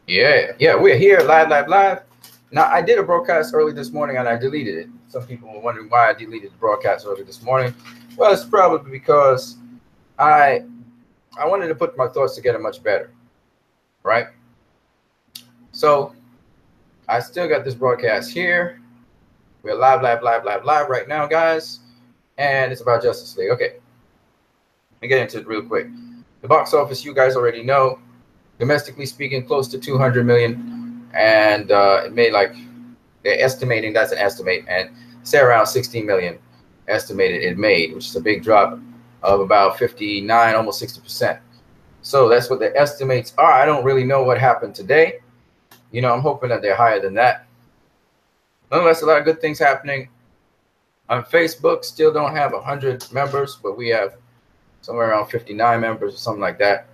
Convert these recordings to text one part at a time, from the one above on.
Yeah, we're here live. Now, I did a broadcast early this morning and I deleted it. Some people were wondering why I deleted the broadcast early this morning. Well, it's probably because I I wanted to put my thoughts together much better, right? So I still got this broadcast here. We're live right now, guys, and it's about Justice League. Okay, let me get into it real quick. The box office, you guys already know. Domestically speaking, close to 200 million, and it made like they're estimating, that's an estimate, and say around 16 million estimated it made, which is a big drop of about 59, almost 60%. So that's what the estimates are. I don't really know what happened today. You know, I'm hoping that they're higher than that. Nonetheless, a lot of good things happening on Facebook. Still don't have 100 members, but we have somewhere around 59 members or something like that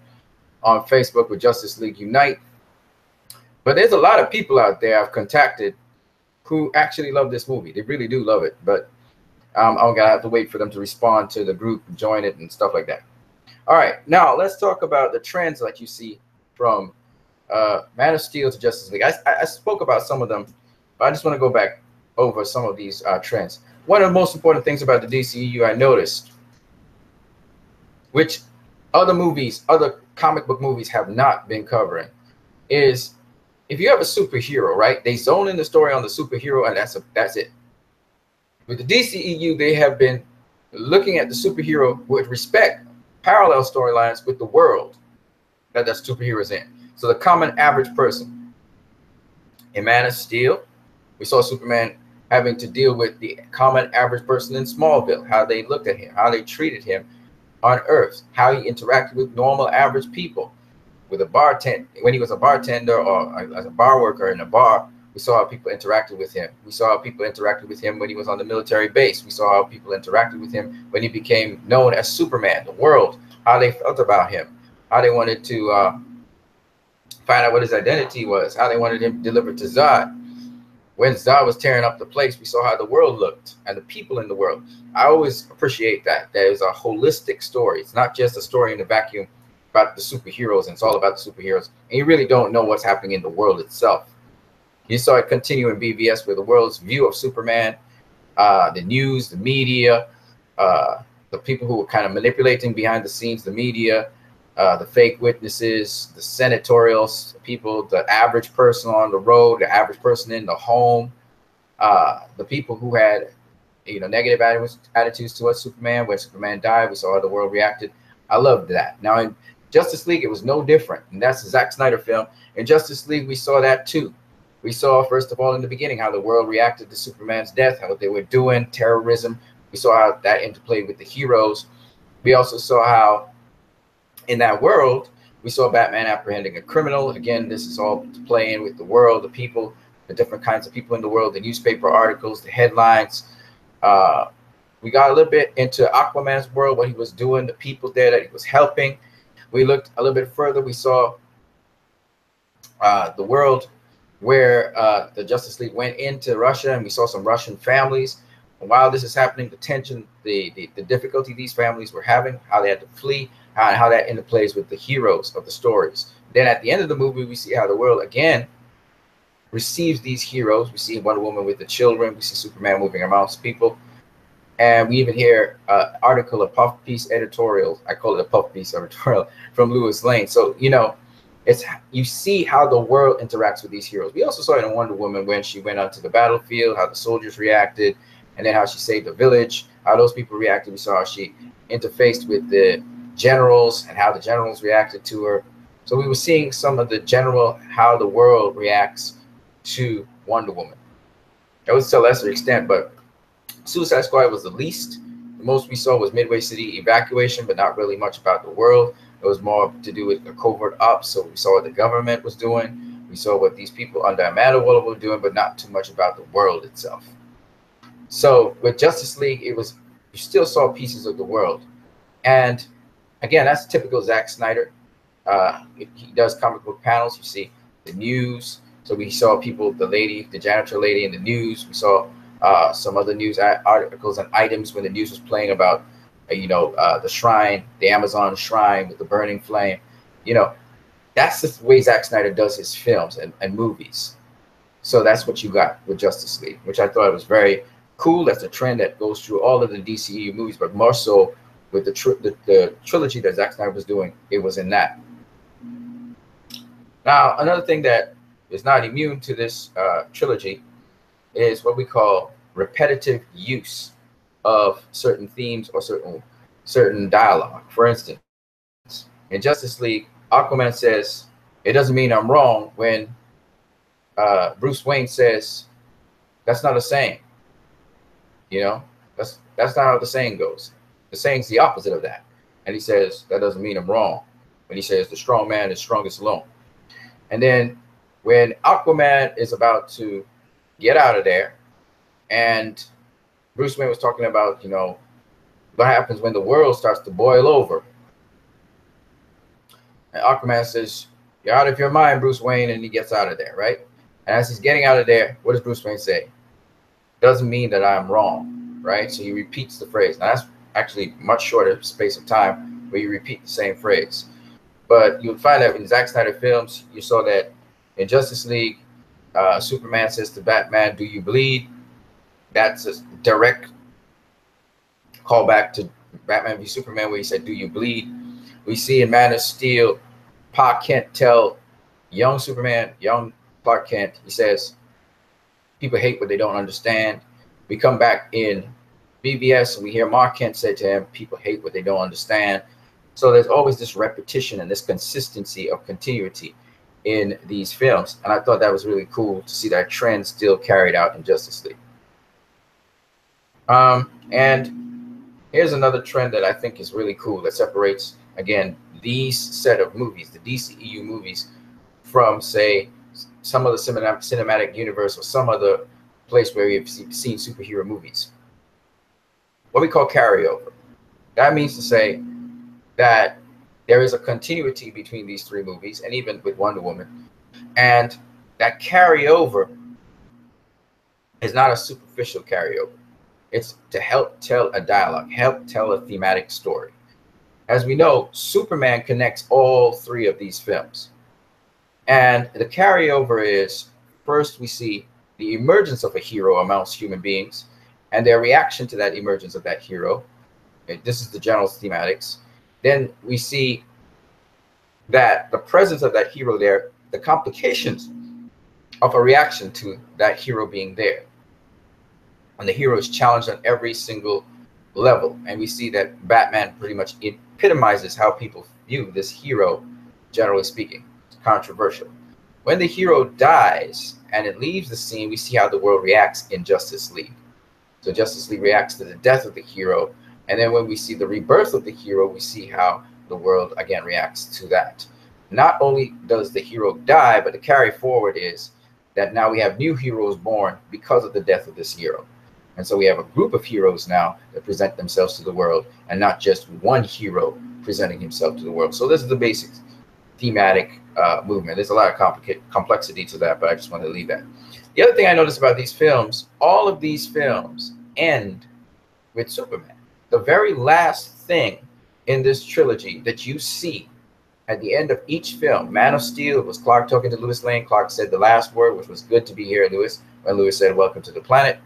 on Facebook with Justice League Unite. But there's a lot of people out there I've contacted who actually love this movie. They really do love it, but I'm gonna have to wait for them to respond to the group, join it, and stuff like that. All right, now let's talk about the trends like you see from Man of Steel to Justice League. I spoke about some of them, but I just want to go back over some of these trends. One of the most important things about the DCEU I noticed, which other comic book movies have not been covering, is if you have a superhero, right? They zone in the story on the superhero, and that's it. With the DCEU, they have been looking at the superhero with respect, parallel storylines with the world that superhero is in. So the common average person. In Man of Steel, we saw Superman having to deal with the common average person in Smallville, how they looked at him, how they treated him on Earth, how he interacted with normal average people. With a bartender, when he was a bartender or as a bar worker in a bar, we saw how people interacted with him. We saw how people interacted with him when he was on the military base. We saw how people interacted with him when he became known as Superman, the world, how they felt about him, how they wanted to find out what his identity was, how they wanted him delivered to Zod. When Zod was tearing up the place, we saw how the world looked and the people in the world. I always appreciate that. That is a holistic story. It's not just a story in a vacuum about the superheroes, and it's all about the superheroes. And you really don't know what's happening in the world itself. You saw it continue in BVS, where the world's view of Superman, the news, the media, the people who were kind of manipulating behind the scenes, the media, the fake witnesses, the senatorials, people, the average person on the road, the average person in the home, the people who had, negative attitudes towards Superman. When Superman died, we saw how the world reacted. I loved that. Now in Justice League, it was no different, and that's a Zack Snyder film. In Justice League, we saw that too. We saw, first of all, in the beginning, how the world reacted to Superman's death, how they were doing terrorism. We saw how that interplayed with the heroes. We also saw how, in that world, we saw Batman apprehending a criminal. Again, this is all playing with the world, the people, the different kinds of people in the world, the newspaper articles, the headlines. We got a little bit into Aquaman's world, what he was doing, the people there that he was helping. We looked a little bit further. We saw the world where the Justice League went into Russia, and we saw some Russian families. And while this is happening, the tension, the difficulty these families were having, how they had to flee, how that interplays with the heroes of the stories. Then at the end of the movie, we see how the world again receives these heroes. We see Wonder Woman with the children. We see Superman moving amongst people. And we even hear an article, a puff piece editorial. I call it a puff piece editorial from Lois Lane. So, you see how the world interacts with these heroes. We also saw it in Wonder Woman when she went onto the battlefield, how the soldiers reacted, and then how she saved the village, how those people reacted. We saw how she interfaced with the generals and how the generals reacted to her. So we were seeing some of the how the world reacts to Wonder Woman. That was to a lesser extent, but Suicide Squad was the least. The most we saw was Midway City evacuation, but not really much about the world. It was more to do with the covert ops. So we saw what the government was doing. We saw what these people under Amanda Waller were doing, but not too much about the world itself. So with Justice League, you still saw pieces of the world. And again, that's typical Zack Snyder. He does comic book panels. You see the news. So we saw people, the janitor lady in the news. We saw some other news articles and items when the news was playing about the shrine, the Amazon shrine with the burning flame. You know, that's the way Zack Snyder does his films and movies. So that's what you got with Justice League, which I thought was very cool. That's a trend that goes through all of the DCEU movies, but more so with the trilogy that Zack Snyder was doing. It was in that. Now, another thing that is not immune to this trilogy is what we call repetitive use of certain themes or certain dialogue. For instance, in Justice League, Aquaman says, "It doesn't mean I'm wrong," when Bruce Wayne says, "That's not a saying. You know, that's not how the saying goes. The saying's the opposite of that." And he says, "That doesn't mean I'm wrong," when he says, "The strong man is strongest alone." And then when Aquaman is about to get out of there, and Bruce Wayne was talking about, what happens when the world starts to boil over. And Aquaman says, "You're out of your mind, Bruce Wayne," and he gets out of there, right? And as he's getting out of there, what does Bruce Wayne say? "Doesn't mean that I'm wrong," right? So he repeats the phrase. Now, that's actually much shorter space of time where you repeat the same phrase. But you'll find that in Zack Snyder films, you saw that in Justice League, Superman says to Batman, "Do you bleed?" That's a direct callback to Batman v Superman, where he said, "Do you bleed?" We see in Man of Steel, Pa Kent tell young Superman, young Clark Kent, he says, "People hate what they don't understand." We come back in BVS and we hear Mark Kent say to him, "People hate what they don't understand." So there's always this repetition and this consistency of continuity in these films. And I thought that was really cool to see that trend still carried out in Justice League. And here's another trend that I think is really cool that separates, again, these set of movies, the DCEU movies, from, say, some of the cinematic universe or some other place where we've seen superhero movies. What we call carryover. That means to say that there is a continuity between these three movies, and even with Wonder Woman, and that carryover is not a superficial carryover. It's to help tell a dialogue, help tell a thematic story. As we know, Superman connects all three of these films. And the carryover is, first we see the emergence of a hero amongst human beings and their reaction to that emergence of that hero. This is the general thematics. Then we see that the presence of that hero there, the complications of a reaction to that hero being there. And the hero is challenged on every single level. And we see that Batman pretty much epitomizes how people view this hero, generally speaking. It's controversial. When the hero dies and it leaves the scene, we see how the world reacts in Justice League. So Justice League reacts to the death of the hero. And then when we see the rebirth of the hero, we see how the world again reacts to that. Not only does the hero die, but the carry forward is that now we have new heroes born because of the death of this hero. And so we have a group of heroes now that present themselves to the world, and not just one hero presenting himself to the world. So this is the basic thematic movement. There's a lot of complexity to that, but I just wanted to leave that. The other thing I noticed about these films, all of these films end with Superman. The very last thing in this trilogy that you see at the end of each film, Man of Steel, was Clark talking to Lois Lane. Clark said the last word, which was "Good to be here, Lois," when Lois said, "Welcome to the planet."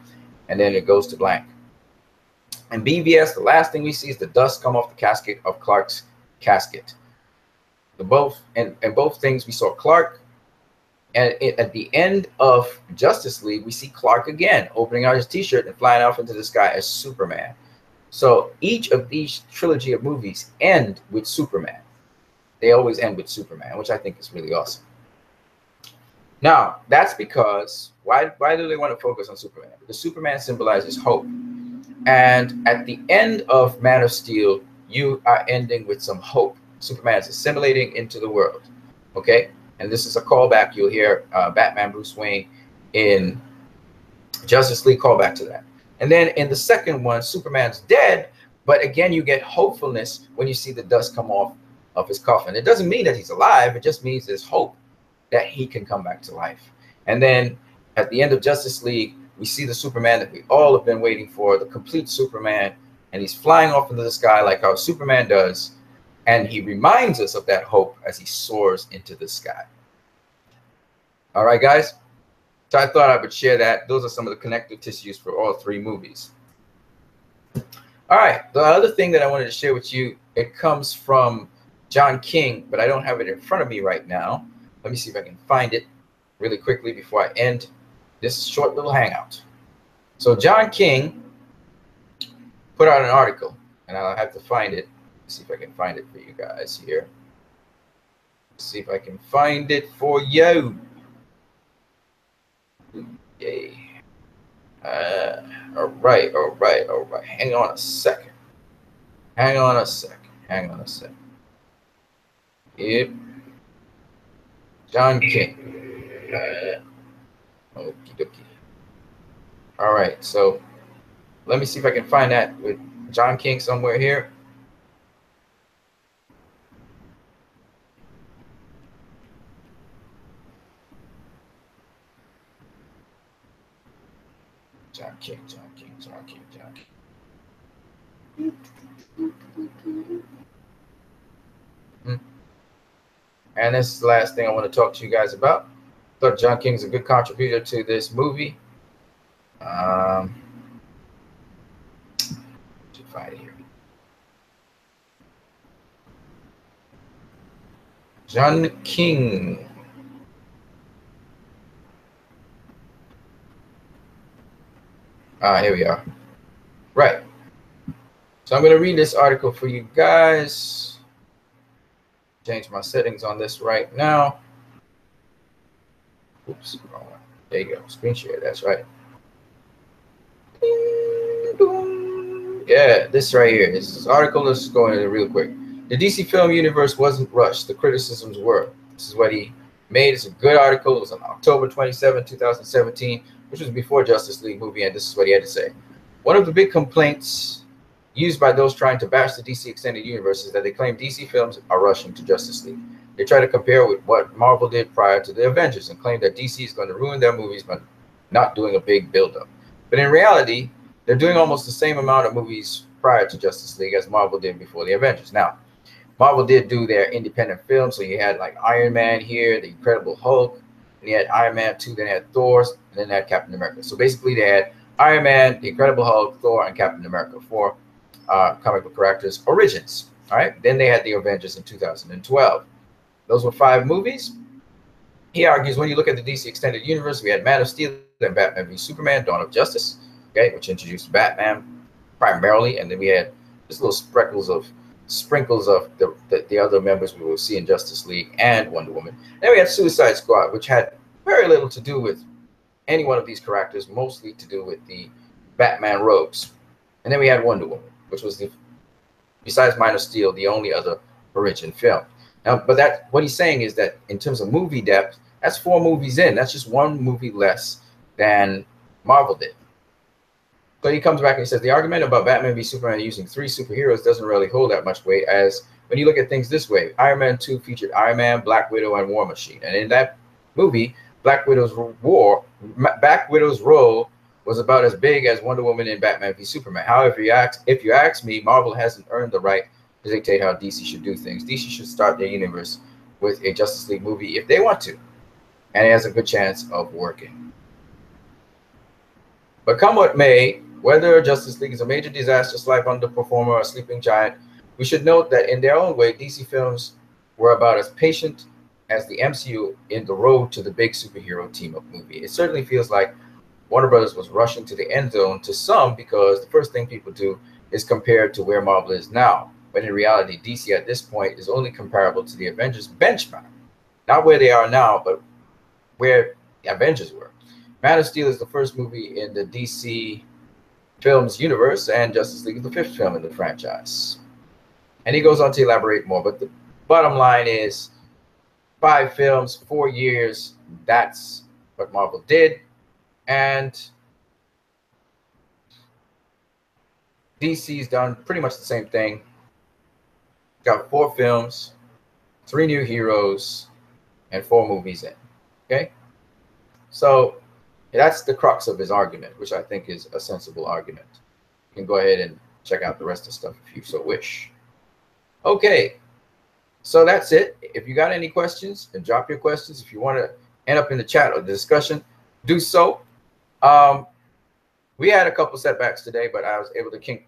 And then it goes to blank. In BVS, the last thing we see is the dust come off the casket of Clark's casket. In both things, we saw Clark. And at the end of Justice League, we see Clark again, opening out his t-shirt and flying off into the sky as Superman. So each of these trilogy of movies end with Superman. They always end with Superman, which I think is really awesome. Now, that's because, why do they want to focus on Superman? Because Superman symbolizes hope. And at the end of Man of Steel, you are ending with some hope. Superman is assimilating into the world, okay? And this is a callback. You'll hear Batman Bruce Wayne in Justice League callback to that. And then in the second one, Superman's dead, but again, you get hopefulness when you see the dust come off of his coffin. It doesn't mean that he's alive. It just means there's hope that he can come back to life. And then at the end of Justice League, we see the Superman that we all have been waiting for, the complete Superman, and he's flying off into the sky like how Superman does, and he reminds us of that hope as he soars into the sky. All right, guys. So I thought I would share that. Those are some of the connective tissues for all three movies. All right, the other thing that I wanted to share with you, it comes from John King, but I don't have it in front of me right now. Let me see if I can find it really quickly before I end this short little hangout. So John King put out an article, and I'll have to find it. Let's see if I can find it for you guys here. Let's see if I can find it for you. Yay. All right. Hang on a second. Yep. John King. Okie dokie. All right, so let me see if I can find that with John King somewhere here. John King. And this is the last thing I want to talk to you guys about. I thought John King's a good contributor to this movie. Should find it here. John King. Here we are. Right. So I'm going to read this article for you guys. Change my settings on this right now. Oops, wrong one. There you go. Screen share. That's right. Yeah, this right here. This article. Let's go into it real quick. The DC film universe wasn't rushed. The criticisms were. This is what he made. It's a good article. It was on October 27, 2017, which was before Justice League movie, and this is what he had to say. One of the big complaints used by those trying to bash the DC Extended Universe is that they claim DC films are rushing to Justice League. They try to compare with what Marvel did prior to the Avengers and claim that DC is going to ruin their movies by not doing a big build-up. But in reality, they're doing almost the same amount of movies prior to Justice League as Marvel did before the Avengers. Now, Marvel did do their independent films, so you had like Iron Man here, the Incredible Hulk, and you had Iron Man 2, then they had Thor, and then they had Captain America. So basically they had Iron Man, the Incredible Hulk, Thor, and Captain America for comic book characters origins. All right, then they had the Avengers in 2012. Those were 5 movies. He argues when you look at the DC Extended Universe, we had Man of Steel and Batman v Superman, Dawn of Justice, okay, which introduced Batman primarily, and then we had just little sprinkles of the other members we will see in Justice League and Wonder Woman. Then we had Suicide Squad, which had very little to do with any one of these characters, mostly to do with the Batman rogues. And then we had Wonder Woman, which was besides Man of Steel, the only other origin film. Now, but what he's saying is that in terms of movie depth, that's 4 movies in. That's just 1 movie less than Marvel did. So he comes back and he says the argument about Batman v Superman using 3 superheroes doesn't really hold that much weight, as when you look at things this way, Iron Man 2 featured Iron Man, Black Widow, and War Machine. And in that movie, Black Widow's role was about as big as Wonder Woman in Batman v Superman. However, if you ask me, Marvel hasn't earned the right to dictate how DC should do things. DC should start their universe with a Justice League movie if they want to, and it has a good chance of working. But come what may, whether Justice League is a major disaster, slight underperformer, or a sleeping giant, we should note that in their own way, DC films were about as patient as the MCU in the road to the big superhero team-up movie. It certainly feels like Warner Brothers was rushing to the end zone to some, because the first thing people do is compare to where Marvel is now, when in reality, DC at this point is only comparable to the Avengers benchmark. Not where they are now, but where the Avengers were. Man of Steel is the first movie in the DC films universe, and Justice League is the 5th film in the franchise. And he goes on to elaborate more, but the bottom line is 5 films, 4 years, that's what Marvel did. And DC's done pretty much the same thing. Got 4 films, 3 new heroes, and 4 movies in. Okay? So that's the crux of his argument, which I think is a sensible argument. You can go ahead and check out the rest of the stuff if you so wish. Okay, so that's it. If you got any questions, then drop your questions. If you want to end up in the chat or the discussion, do so. We had a couple setbacks today, but I was able to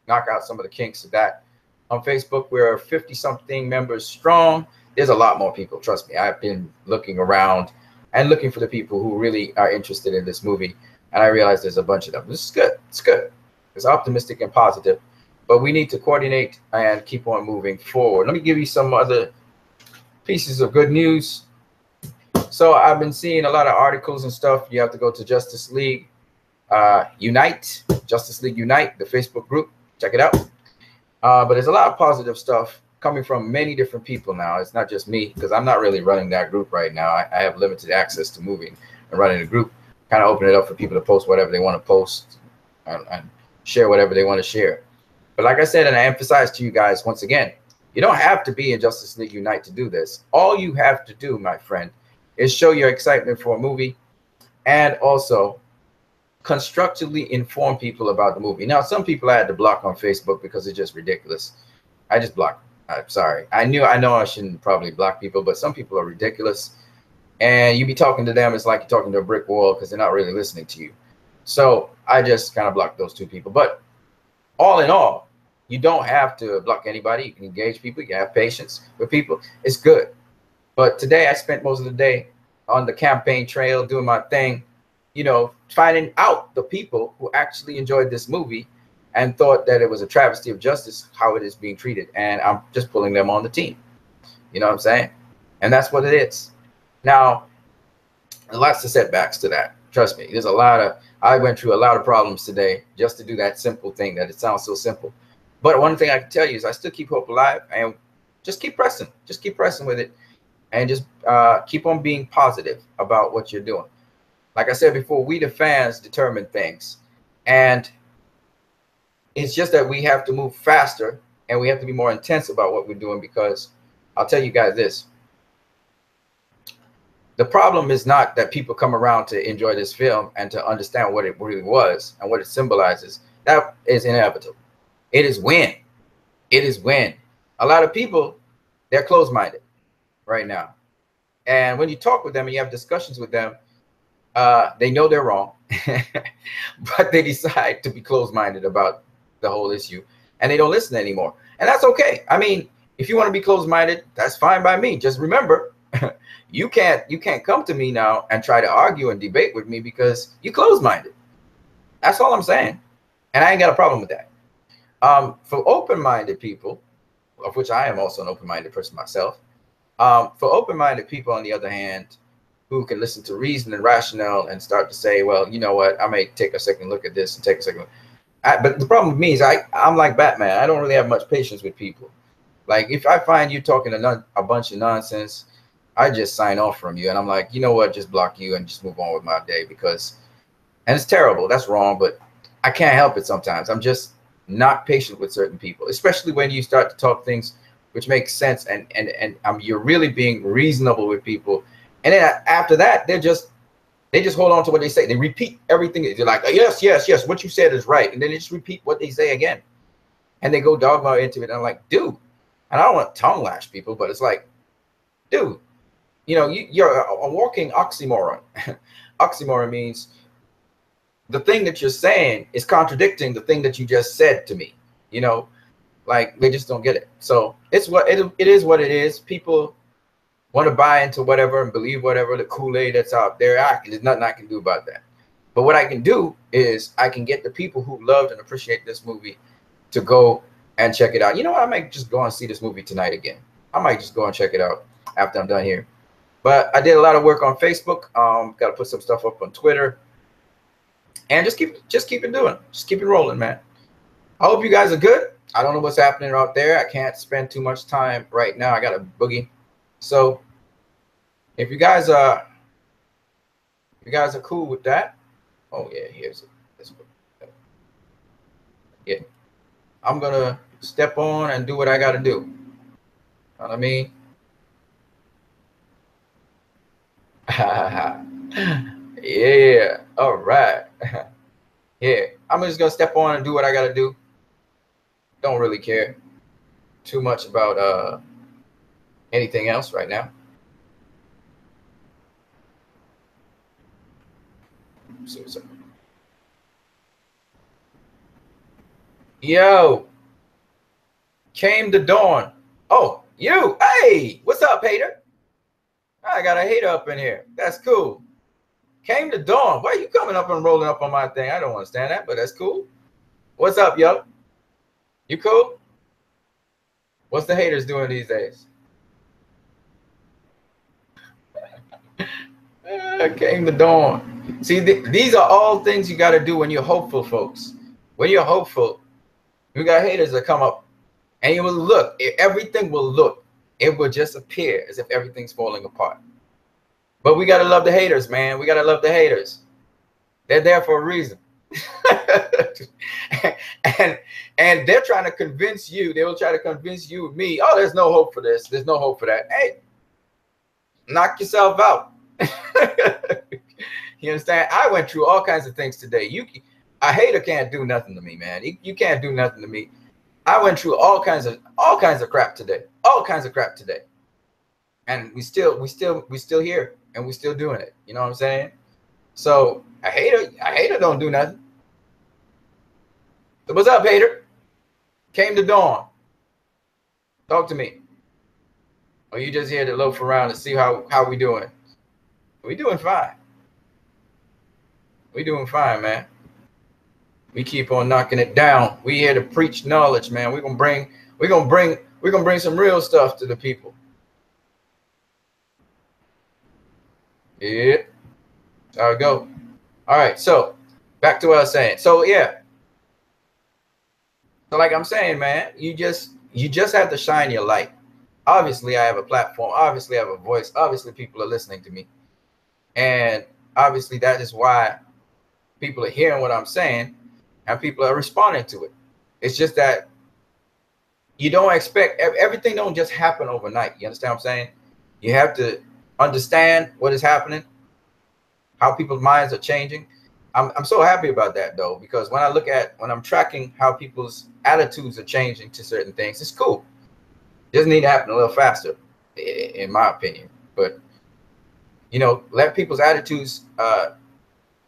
knock out some of the kinks of that. On Facebook, we're 50-something members strong. There's a lot more people, trust me. I've been looking around and looking for the people who really are interested in this movie, and I realize there's a bunch of them. This is good. It's good. It's optimistic and positive, but we need to coordinate and keep on moving forward. Let me give you some other pieces of good news. So I've been seeing a lot of articles and stuff. You have to go to Justice League Unite, Justice League Unite, the Facebook group. Check it out. But there's a lot of positive stuff coming from many different people now. It's not just me, because I'm not really running that group right now. I have limited access to moving and running a group. Kind of open it up for people to post whatever they want to post and share whatever they want to share. But like I said, and I emphasize to you guys once again, you don't have to be in Justice League Unite to do this. All you have to do, my friend, is show your excitement for a movie and also constructively inform people about the movie. Now, some people I had to block on Facebook because it's just ridiculous. I just blocked. I'm sorry. I know I shouldn't probably block people, but some people are ridiculous. And you be talking to them, it's like you're talking to a brick wall because they're not really listening to you. So I just kind of blocked those two people. But all in all, you don't have to block anybody. You can engage people. You can have patience with people. It's good. But today I spent most of the day on the campaign trail doing my thing, you know, finding out the people who actually enjoyed this movie and thought that it was a travesty of justice, how it is being treated. And I'm just pulling them on the team. You know what I'm saying? And that's what it is. Now, lots of setbacks to that. Trust me, there's a lot of, I went through a lot of problems today just to do that simple thing that it sounds so simple. But one thing I can tell you is I still keep hope alive and just keep pressing. Just keep pressing with it and just keep on being positive about what you're doing. Like I said before, we the fans determine things. And it's just that we have to move faster and we have to be more intense about what we're doing, because I'll tell you guys this. The problem is not that people come around to enjoy this film and to understand what it really was and what it symbolizes. That is inevitable. It is when. It is when. A lot of people, they're closed-minded right now. And when you talk with them and you have discussions with them, they know they're wrong, but they decide to be closed-minded about the whole issue, and they don't listen anymore. And that's okay. I mean, if you want to be closed-minded, that's fine by me. Just remember, you can't come to me now and try to argue and debate with me because you closed-minded. That's all I'm saying. And I ain't got a problem with that. For open-minded people, of which I am also an open-minded person myself, for open-minded people, on the other hand, who can listen to reason and rationale and start to say, well, you know what, I may take a second look at this and take a second look. But the problem with me is I'm like Batman. I don't really have much patience with people. Like, if I find you talking a bunch of nonsense, I just sign off from you. And I'm like, you know what, just block you and just move on with my day, because, and it's terrible. That's wrong, but I can't help it sometimes. I'm just not patient with certain people, especially when you start to talk things which make sense and you're really being reasonable with people. And then after that, they just hold on to what they say. They repeat everything. They're like, yes, yes, yes, what you said is right. And then they just repeat what they say again. And they go dogma into it. And I'm like, dude, and I don't want to tongue lash people, but it's like, dude, you know, you're a walking oxymoron. Oxymoron means the thing that you're saying is contradicting the thing that you just said to me. You know, like, they just don't get it. So it's what it is what it is. People want to buy into whatever and believe whatever, the Kool-Aid that's out there. There's nothing I can do about that. But what I can do is I can get the people who loved and appreciate this movie to go and check it out. You know what? I might just go and see this movie tonight again. I might just go and check it out after I'm done here. But I did a lot of work on Facebook. Got to put some stuff up on Twitter. And just keep it doing. Just keep it rolling, man. I hope you guys are good. I don't know what's happening out there. I can't spend too much time right now. I got a boogie. So if you guys are cool with that, oh yeah, here's it. Yeah, I'm gonna step on and do what I gotta do. Know what I mean? Yeah. All right. Yeah, I'm just gonna step on and do what I gotta do. don't really care too much about anything else right now. So, yo, came the dawn. Oh, you. Hey, what's up, hater? I got a hater up in here. That's cool. Came the dawn. Why are you coming up and rolling up on my thing? I don't understand that, but that's cool. What's up, yo? You cool? What's the haters doing these days? Came the dawn. See, these are all things you got to do when you're hopeful, folks. When you're hopeful, you got haters that come up, and you will look. Everything will look. It will just appear as if everything's falling apart. But we got to love the haters, man. We got to love the haters. They're there for a reason. and they're trying to convince you. They will try to convince you, me, oh, there's no hope for this. There's no hope for that. Hey, knock yourself out. You understand? I went through all kinds of things today. A hater can't do nothing to me, man. You can't do nothing to me. I went through all kinds of crap today. All kinds of crap today. And we still here, and we're still doing it. You know what I'm saying? So a hater don't do nothing. So what's up, hater? Came the dawn. Talk to me. Or you just here to loaf around and see how we doing? We doing fine. We doing fine, man. We keep on knocking it down. We here to preach knowledge, man. We're gonna bring some real stuff to the people. Yeah. That's how it go. All right, so back to what I was saying. So yeah. So like I'm saying, man, you just have to shine your light. Obviously, I have a platform. Obviously, I have a voice. Obviously, people are listening to me. And obviously, that is why people are hearing what I'm saying and people are responding to it. It's just that you don't expect everything don't just happen overnight. You understand what I'm saying? You have to understand what is happening, how people's minds are changing. I'm so happy about that, though, because when I'm tracking how people's attitudes are changing to certain things, it's cool. It doesn't need to happen a little faster, in my opinion. But, you know, let people's attitudes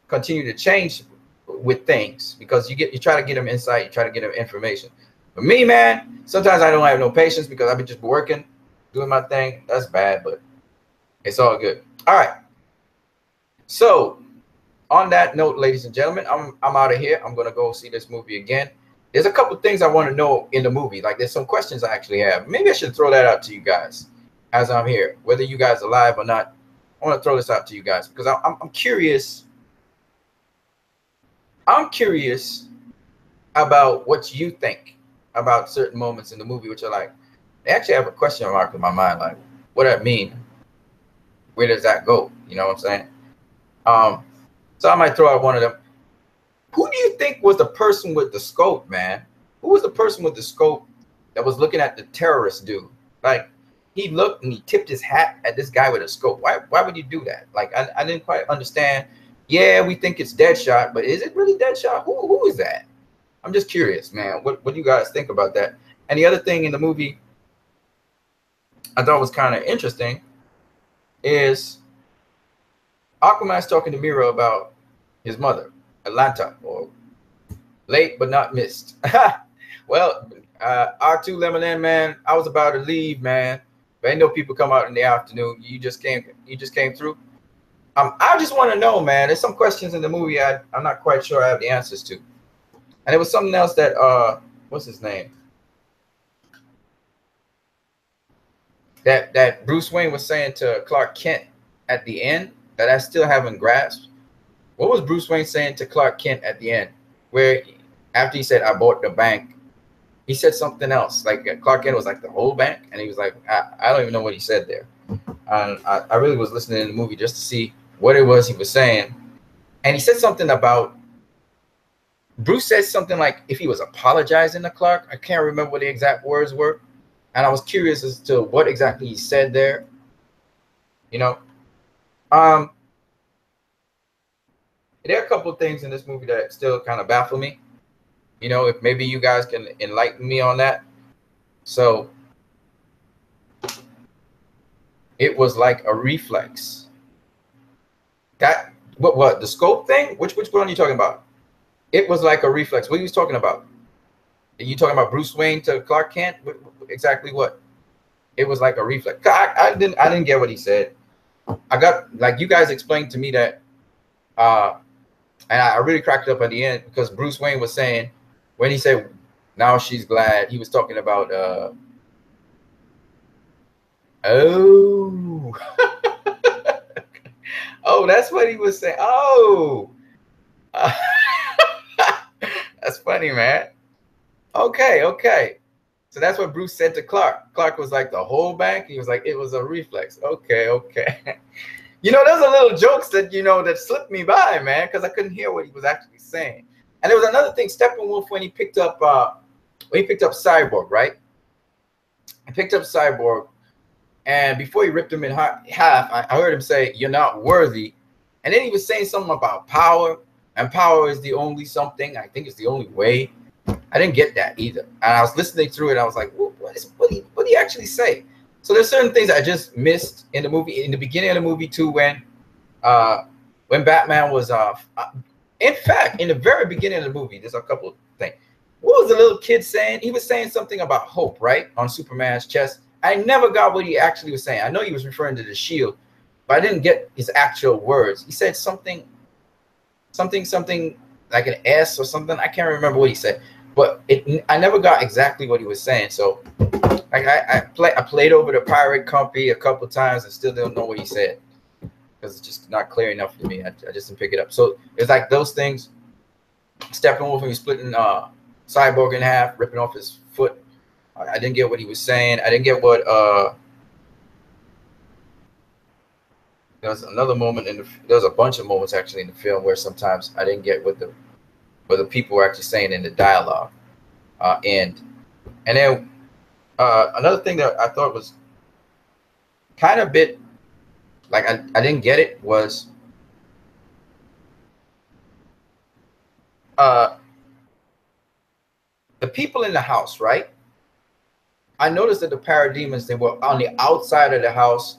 continue to change with things, because you try to get them insight, you try to get them information. For me, man, sometimes I don't have no patience because I've been just working, doing my thing. That's bad, but it's all good. All right. So on that note, ladies and gentlemen, I'm out of here. I'm gonna go see this movie again. There's a couple things I want to know in the movie. Like, there's some questions I actually have. Maybe I should throw that out to you guys as I'm here, whether you guys are live or not. I want to throw this out to you guys because I'm curious. I'm curious about what you think about certain moments in the movie, which are like, they actually have a question mark in my mind, like, what does that mean? Where does that go? You know what I'm saying? So I might throw out one of them. Who do you think was the person with the scope, man? Who was the person with the scope that was looking at the terrorist dude? Like, he looked and he tipped his hat at this guy with a scope. Why would you do that? Like, I didn't quite understand. Yeah, we think it's Deadshot, but is it really Deadshot? Who is that? I'm just curious, man. What do you guys think about that? And the other thing in the movie I thought was kind of interesting is Aquaman's talking to Mira about his mother, Atlanta, or late but not missed. Well, R2 Lemonade, man, I was about to leave, man, but I know people come out in the afternoon. You just came through. I just want to know, man. There's some questions in the movie I'm not quite sure I have the answers to. And it was something else that what's his name? That Bruce Wayne was saying to Clark Kent at the end that I still haven't grasped. What was Bruce Wayne saying to Clark Kent at the end? Where after he said, I bought the bank, he said something else. Like, Clark Kent was like, the whole bank? And he was like, I don't even know what he said there. And I really was listening to the movie just to see what it was he was saying. And he said something about, Bruce said something like, if he was apologizing to Clark. I can't remember what the exact words were. And I was curious as to what exactly he said there. You know, there are a couple of things in this movie that still kind of baffle me. You know, if maybe you guys can enlighten me on that. So it was like a reflex. That what the scope thing? Which one are you talking about? It was like a reflex. What are you talking about? Are you talking about Bruce Wayne to Clark Kent? Exactly what? It was like a reflex. I didn't get what he said. I got, like, you guys explained to me that, and I really cracked up at the end because Bruce Wayne was saying, when he said, "Now she's glad," he was talking about oh oh, that's what he was saying. Oh, that's funny, man. Okay, okay. So that's what Bruce said to Clark. Clark was like, the whole bank. He was like, it was a reflex. Okay, okay. You know, there's a little jokes that, you know, that slipped me by, man, because I couldn't hear what he was actually saying. And there was another thing, Steppenwolf, when he picked up Cyborg, right? He picked up Cyborg, and before he ripped him in half, I heard him say, "You're not worthy." And then he was saying something about power, and power is the only something. I think it's the only way. I didn't get that either. And I was listening through it, and I was like, what did he actually say? So there's certain things I just missed in the movie, in the beginning of the movie too, when Batman was in fact, in the very beginning of the movie, there's a couple of things. What was the little kid saying? He was saying something about hope, right? On Superman's chest. I never got what he actually was saying. I know he was referring to the shield, but I didn't get his actual words. He said something like an S or something. I can't remember what he said, but I never got exactly what he was saying. So I played over the pirate copy a couple times and still don't know what he said because it's just not clear enough for me. I just didn't pick it up. So it's like those things. Steppenwolf, when he was splitting Cyborg in half, ripping off his foot. I didn't get what he was saying. I didn't get what there was another moment there was a bunch of moments actually in the film where sometimes I didn't get what the people were actually saying in the dialogue. And then another thing that I thought was kind of bit like I didn't get it was the people in the house, right? I noticed that the parademons, they were on the outside of the house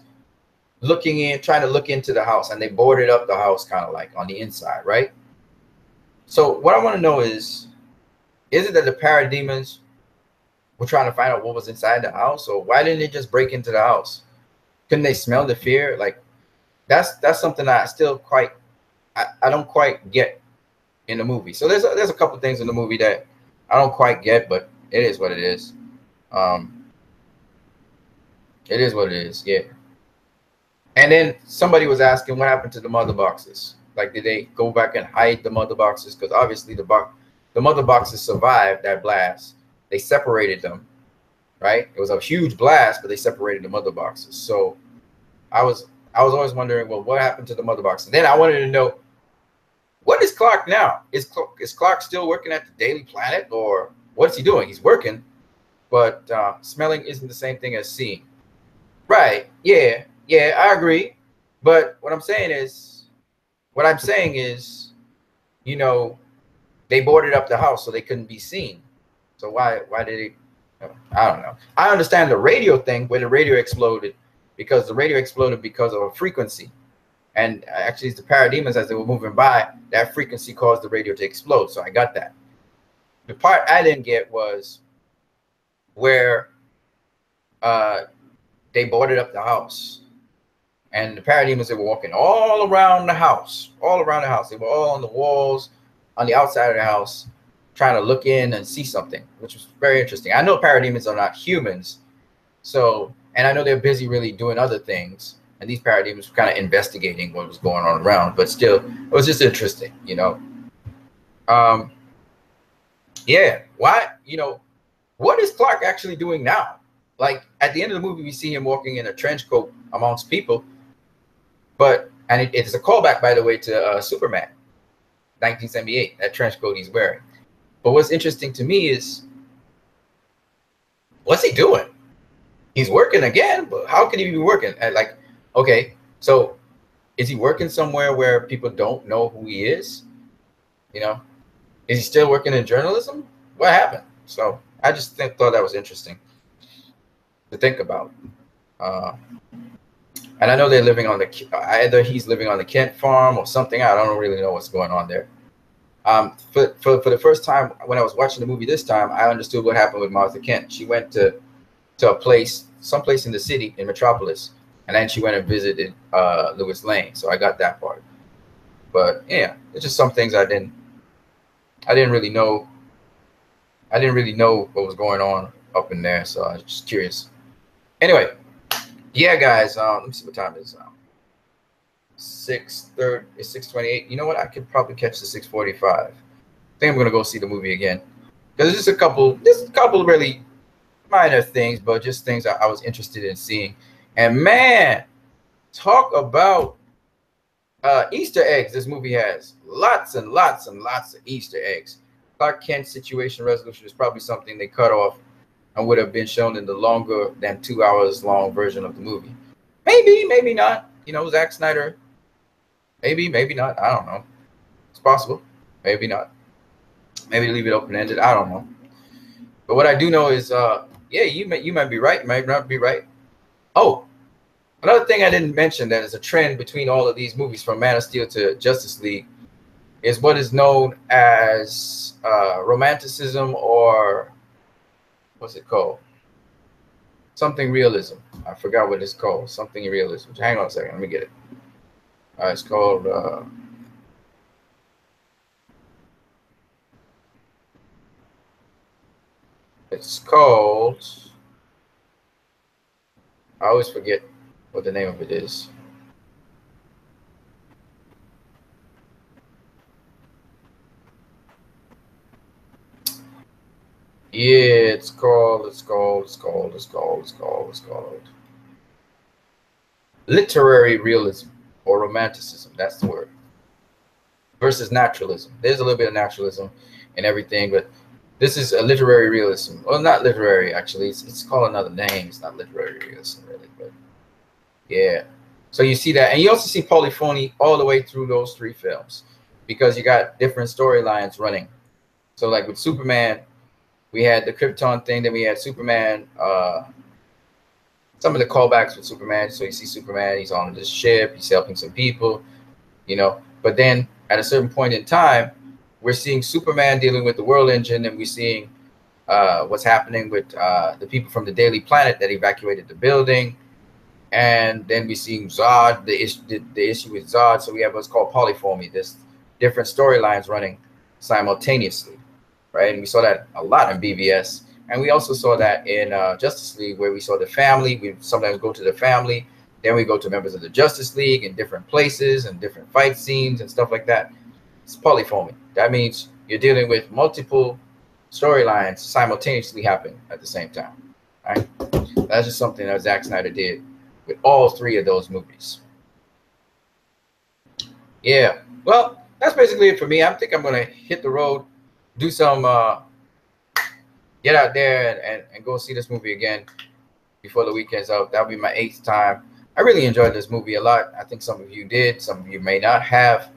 looking in, trying to look into the house, and they boarded up the house kind of like on the inside, right? So what I want to know is it that the parademons were trying to find out what was inside the house, or why didn't they just break into the house? Couldn't they smell the fear? Like that's something I still I don't quite get in the movie. So there's a couple things in the movie that I don't quite get, but it is what it is. It is what it is, yeah. And then somebody was asking what happened to the mother boxes. Like, did they go back and hide the mother boxes? Because obviously the mother boxes survived that blast. They separated them, right? It was a huge blast, but they separated the mother boxes. So I was always wondering, well, what happened to the mother boxes? Then I wanted to know, what is Clark now? Is Clark still working at the Daily Planet, or what's he doing? He's working, but smelling isn't the same thing as seeing. Right. Yeah. Yeah, I agree. But what I'm saying is, you know, they boarded up the house so they couldn't be seen. So why did they? I don't know. I understand the radio thing where the radio exploded because of a frequency. And actually, it's the parademons, as they were moving by, that frequency caused the radio to explode. So I got that. The part I didn't get was where they boarded up the house. And the parademons, they were walking all around the house. They were all on the walls, on the outside of the house, trying to look in and see something, which was very interesting. I know parademons are not humans. So, and I know they're busy really doing other things. And these parademons were kind of investigating what was going on around. But still, it was just interesting, you know. Yeah, why, you know, what is Clark actually doing now? Like, at the end of the movie, we see him walking in a trench coat amongst people. But, and it is a callback, by the way, to Superman, 1978, that trench coat he's wearing. But what's interesting to me is, what's he doing? He's working again, but how can he be working? And like, okay, so is he working somewhere where people don't know who he is? You know, Is he still working in journalism? What happened? So I just thought that was interesting to think about. And I know they're living on either he's living on the Kent farm or something. I don't really know what's going on there. For the first time when I was watching the movie this time, I understood what happened with Martha Kent. She went to a place, someplace in the city, in Metropolis, and then she went and visited Lewis Lane. So I got that part. But yeah, it's just some things I didn't really know. I didn't really know what was going on up in there, so I was just curious. Anyway, yeah, guys. Let me see what time it is now. 6:30. It's 6:28. You know what? I could probably catch the 6:45. I think I'm gonna go see the movie again because there's just a couple really minor things, but just things I was interested in seeing. And man, talk about Easter eggs. This movie has lots and lots and lots of Easter eggs. Clark Kent's situation resolution is probably something they cut off and would have been shown in the longer than 2 hours long version of the movie. Maybe, maybe not. You know, Zack Snyder. Maybe, maybe not. I don't know. It's possible. Maybe not. Maybe leave it open ended. I don't know. But what I do know is, yeah, you might be right. You might not be right. Oh, another thing I didn't mention that is a trend between all of these movies, from Man of Steel to Justice League, is what is known as romanticism, or what's it called? Something realism. I forgot what it's called. Something realism. Hang on a second. Let me get it. It's called I always forget what the name of it is. Yeah, it's called literary realism or romanticism. That's the word. Versus naturalism. There's a little bit of naturalism and everything, but this is a literary realism. Well, not literary, actually. It's called another name. It's not literary realism, really, but yeah. So you see that, and you also see polyphony all the way through those three films, because you got different storylines running. So like with Superman, we had the Krypton thing, then we had Superman, some of the callbacks with Superman. So you see Superman, he's on this ship, he's helping some people, you know. But then at a certain point in time, we're seeing Superman dealing with the World Engine, and we're seeing what's happening with the people from the Daily Planet that evacuated the building. And then we're seeing Zod, the issue with Zod. So we have what's called polyphony. There's different storylines running simultaneously, right? And we saw that a lot in BVS. And we also saw that in Justice League, where we saw the family. We sometimes go to the family. Then we go to members of the Justice League in different places and different fight scenes and stuff like that. It's polyphony. That means you're dealing with multiple storylines simultaneously happening at the same time, right? That's just something that Zack Snyder did with all three of those movies. Yeah, well, that's basically it for me. I think I'm gonna hit the road, do some, get out there and go see this movie again before the weekend's out. That'll be my 8th time. I really enjoyed this movie a lot. I think some of you did, some of you may not have.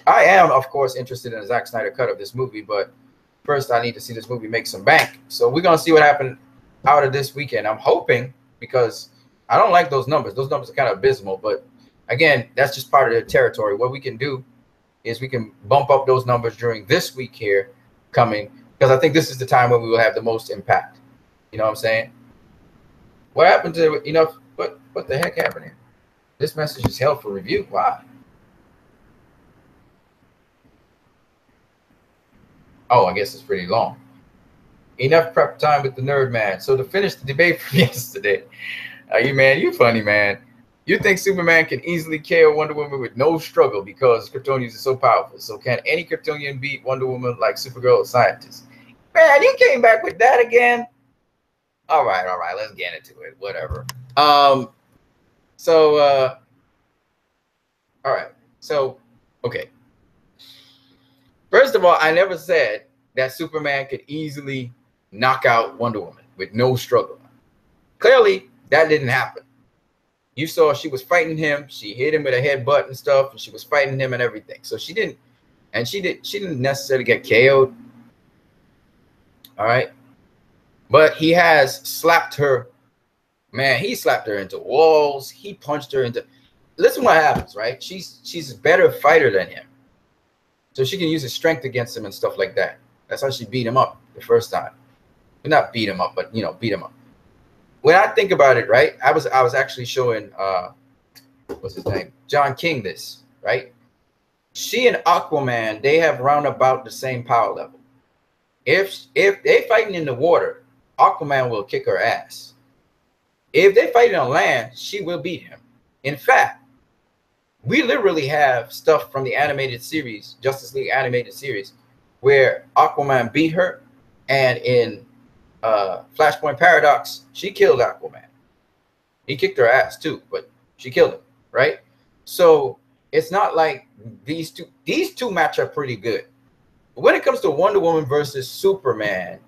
I am, of course, interested in a Zack Snyder cut of this movie, but first I need to see this movie make some bank. So we're gonna see what happened out of this weekend. I'm hoping, because I don't like those numbers. Those numbers are kind of abysmal, but again, that's just part of the territory. What we can do is we can bump up those numbers during this week here coming, because I think this is the time when we will have the most impact. You know what I'm saying? What happened to, you know, what the heck happened here? This message is held for review. Why? Oh, I guess it's pretty long. Enough prep time with the nerd man. So to finish the debate from yesterday, you funny, man. You think Superman can easily KO Wonder Woman with no struggle because Kryptonians are so powerful. So can any Kryptonian beat Wonder Woman like Supergirl or Scientist? Man, you came back with that again. All right, let's get into it. Whatever. All right. So, okay. First of all, I never said that Superman could easily knock out Wonder Woman with no struggle. Clearly, that didn't happen. You saw she was fighting him. She hit him with a headbutt and stuff, and she was fighting him and everything. So she didn't and she didn't necessarily get KO'd. All right, but he has slapped her. Man, he slapped her into walls. He punched her into. Listen, what happens, right? She's a better fighter than him, so she can use his strength against him and stuff like that. That's how she beat him up the first time. Well, not beat him up, but you know, beat him up. When I think about it, right? I was actually showing what's his name, John King, this, right? She and Aquaman, they have round about the same power level. If they fighting in the water, Aquaman will kick her ass. If they fighting on land, she will beat him. In fact, we literally have stuff from the animated series, Justice League animated series, where Aquaman beat her, and in Flashpoint Paradox, she killed Aquaman. He kicked her ass too, but she killed him, right? So it's not like these two match up pretty good. But when it comes to Wonder Woman versus Superman,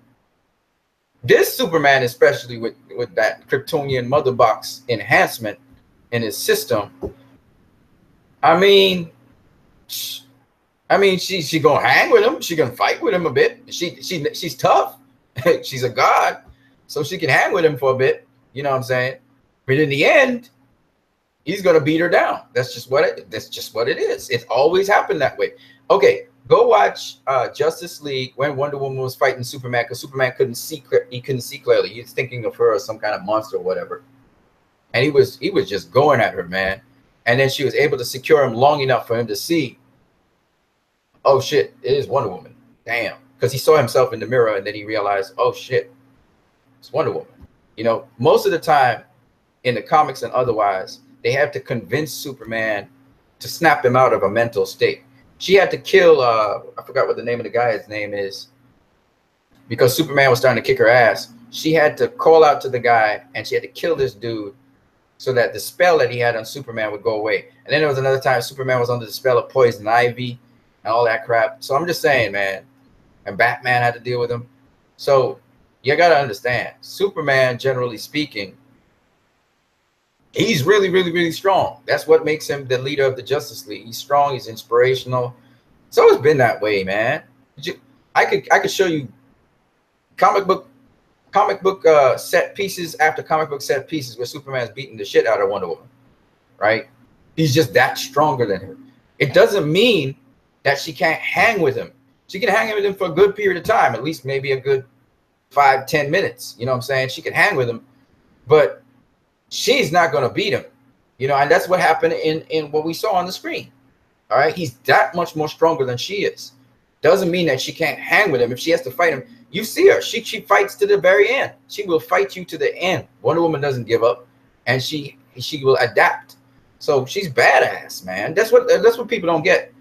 this Superman, especially with that Kryptonian mother box enhancement in his system, I mean, she gonna hang with him. She gonna fight with him a bit. She's tough. She's a god, so she can hang with him for a bit. You know what I'm saying? But in the end, he's gonna beat her down. That's just what it is. It's always happened that way. Okay, go watch Justice League when Wonder Woman was fighting Superman, because Superman couldn't see clearly. He's thinking of her as some kind of monster or whatever, and he was just going at her, man. And then she was able to secure him long enough for him to see, oh shit, it is Wonder Woman. Damn. Because he saw himself in the mirror, and then he realized, oh shit, it's Wonder Woman. You know, most of the time in the comics and otherwise, they have to convince Superman to snap him out of a mental state. She had to kill, I forgot what the name of the guy's name is, because Superman was starting to kick her ass. She had to call out to the guy, and she had to kill this dude so that the spell that he had on Superman would go away. And then there was another time Superman was under the spell of poison ivy and all that crap. So I'm just saying, man, and Batman had to deal with him. So you got to understand, Superman, generally speaking, he's really, really, really strong. That's what makes him the leader of the Justice League. He's strong. He's inspirational. It's always been that way, man. I could show you comic book set pieces after comic book set pieces where Superman's beating the shit out of Wonder Woman, right? He's just that stronger than her. It doesn't mean that she can't hang with him. She can hang with him for a good period of time, at least maybe a good 5-10 minutes. You know what I'm saying? She can hang with him, but she's not going to beat him. You know, and that's what happened in what we saw on the screen. All right? He's that much more stronger than she is. Doesn't mean that she can't hang with him. If she has to fight him, you see her. She fights to the very end. She will fight you to the end. Wonder Woman doesn't give up, and she will adapt. So she's badass, man. That's what people don't get.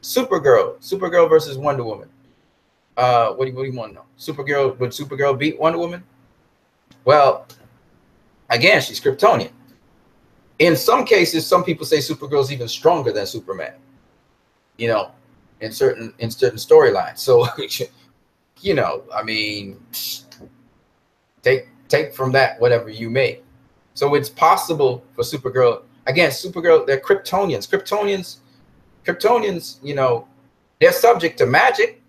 Supergirl versus Wonder Woman. What do you want to know? Would Supergirl beat Wonder Woman? Well, again, she's Kryptonian. In some cases, some people say Supergirl's even stronger than Superman. You know, in certain storylines. So, you know, I mean, take from that whatever you may. So it's possible for Supergirl. Again, Supergirl, they're Kryptonians. Kryptonians, you know, they're subject to magic.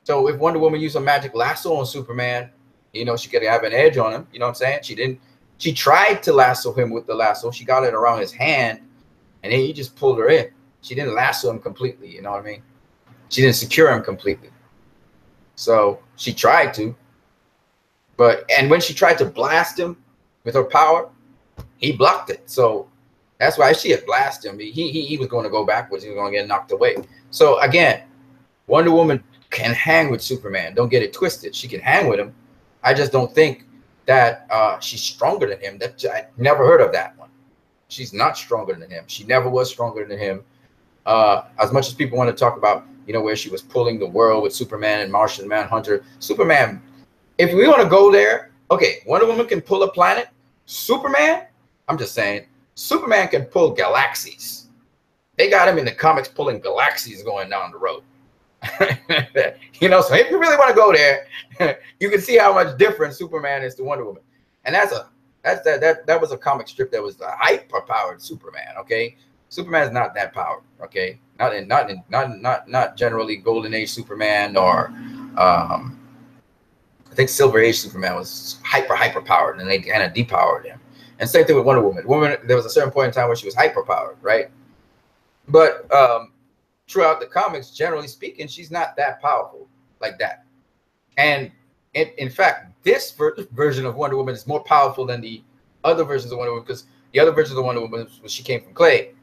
So if Wonder Woman used a magic lasso on Superman, you know, she could have an edge on him. You know what I'm saying? She tried to lasso him with the lasso. She got it around his hand, and then he just pulled her in. She didn't lasso him completely. You know what I mean? She didn't secure him completely. So she tried to. And when she tried to blast him with her power, he blocked it. So that's why she had blasted him. He was going to go backwards. He was going to get knocked away. So again, Wonder Woman can hang with Superman. Don't get it twisted. She can hang with him. I just don't think that she's stronger than him. I never heard of that one. She's not stronger than him. She never was stronger than him. As much as people want to talk about, you know, where she was pulling the world with Superman and Martian Manhunter. Superman, if we want to go there, okay, Wonder Woman can pull a planet. Superman, I'm just saying, Superman can pull galaxies. They got him in the comics pulling galaxies going down the road. You know, so if you really want to go there, you can see how much different Superman is to Wonder Woman. And that was a comic strip that was the hyper-powered Superman, okay? Superman's not that powered, okay? Not generally Golden Age Superman or I think Silver Age Superman was hyper powered, and they kind of depowered him. And same thing with Wonder Woman. There was a certain point in time where she was hyper powered, right? But throughout the comics, generally speaking, she's not that powerful like that. And in fact, this version of Wonder Woman is more powerful than the other versions of Wonder Woman, because the other version of Wonder Woman was she came from clay.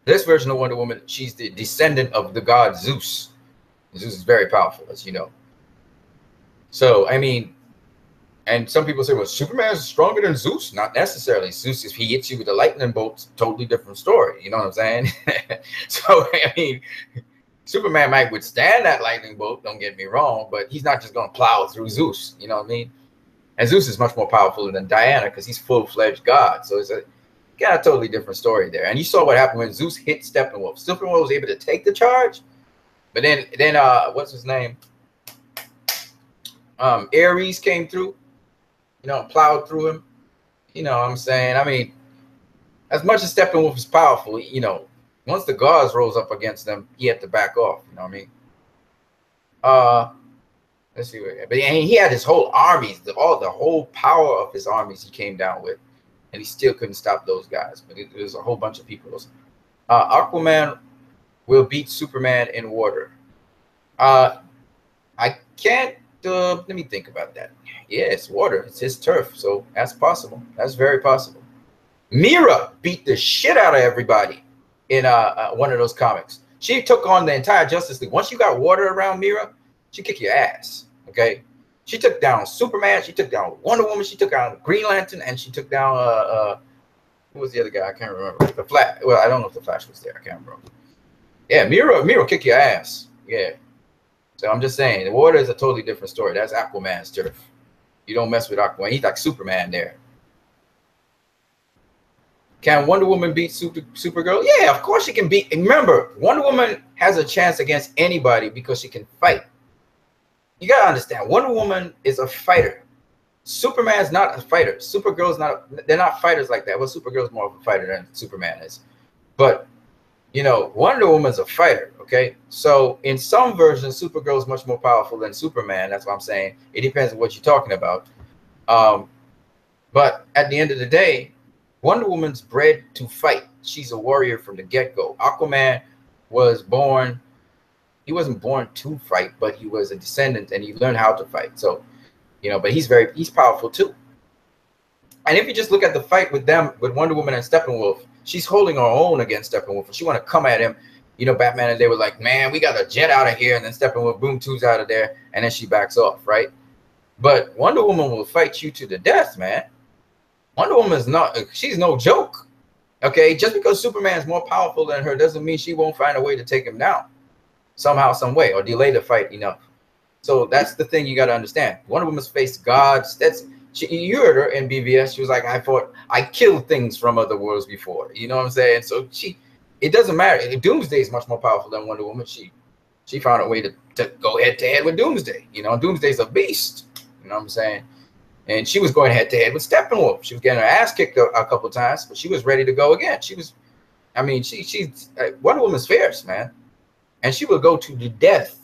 This version of Wonder Woman, she's the descendant of the god Zeus. Zeus is very powerful, as you know. So, I mean, and some people say, well, Superman is stronger than Zeus. Not necessarily. Zeus, if he hits you with a lightning bolt, totally different story. You know what I'm saying? So, I mean, Superman might withstand that lightning bolt, don't get me wrong, but he's not just going to plow through Zeus. You know what I mean? And Zeus is much more powerful than Diana because he's full-fledged God. So it's a totally different story there. And you saw what happened when Zeus hit Steppenwolf. Steppenwolf was able to take the charge, but then what's his name? Ares came through, you know, plowed through him. You know what I'm saying? I mean, as much as Steppenwolf is powerful, you know, once the gods rose up against them, he had to back off. You know what I mean? Let's see. But he had his whole armies, the whole power of his armies he came down with, and he still couldn't stop those guys. But it was a whole bunch of people. Aquaman will beat Superman in water. I can't. Let me think about that. Yeah, it's water. It's his turf, so that's possible. That's very possible. Mira beat the shit out of everybody in one of those comics. She took on the entire Justice League. Once you got water around Mira, she kick your ass. Okay, she took down Superman. She took down Wonder Woman. She took down Green Lantern, and she took down who was the other guy? I can't remember. The Flash. Well, I don't know if the Flash was there. I can't remember. Yeah, Mira kick your ass. Yeah. So I'm just saying, the water is a totally different story. That's Aquaman's turf. You don't mess with Aquaman. He's like Superman there. Can Wonder Woman beat Supergirl? Yeah, of course she can beat. Remember, Wonder Woman has a chance against anybody because she can fight. You gotta understand, Wonder Woman is a fighter. Superman's not a fighter. Supergirl's not. They're not fighters like that. Well, Supergirl's more of a fighter than Superman is. But you know, Wonder Woman's a fighter, okay? So in some versions, Supergirl is much more powerful than Superman. That's what I'm saying. It depends on what you're talking about. But at the end of the day, Wonder Woman's bred to fight. She's a warrior from the get-go. Aquaman was born, he wasn't born to fight, but he was a descendant and he learned how to fight. So, you know, but he's powerful too. And if you just look at the fight with them, with Wonder Woman and Steppenwolf, she's holding her own against Steppenwolf. And she want to come at him. You know, Batman and they were like, man, we got to jet out of here. And then Steppenwolf, boom, two's out of there. And then she backs off, right? But Wonder Woman will fight you to the death, man. Wonder Woman's not, she's no joke. Okay, just because Superman's more powerful than her doesn't mean she won't find a way to take him down somehow, some way, or delay the fight enough. So that's the thing you got to understand. Wonder Woman's faced gods. You heard her in BVS. She was like, I killed things from other worlds before. You know what I'm saying? So it doesn't matter. Doomsday is much more powerful than Wonder Woman. She found a way to go head to head with Doomsday. You know, Doomsday's a beast. You know what I'm saying? And she was going head to head with Steppenwolf. She was getting her ass kicked a couple of times, but she was ready to go again. She's Wonder Woman's fierce, man. And she will go to the death.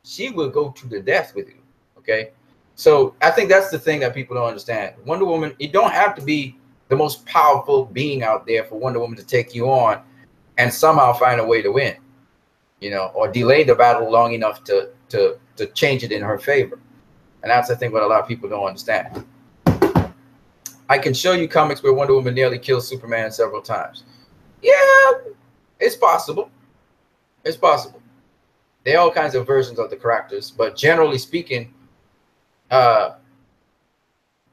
She will go to the death with you. Okay. So I think that's the thing that people don't understand. Wonder Woman, you don't have to be the most powerful being out there for Wonder Woman to take you on and somehow find a way to win, you know, or delay the battle long enough to change it in her favor. And that's, I think, what a lot of people don't understand. I can show you comics where Wonder Woman nearly kills Superman several times. Yeah, it's possible. It's possible. There are all kinds of versions of the characters, but generally speaking, I'm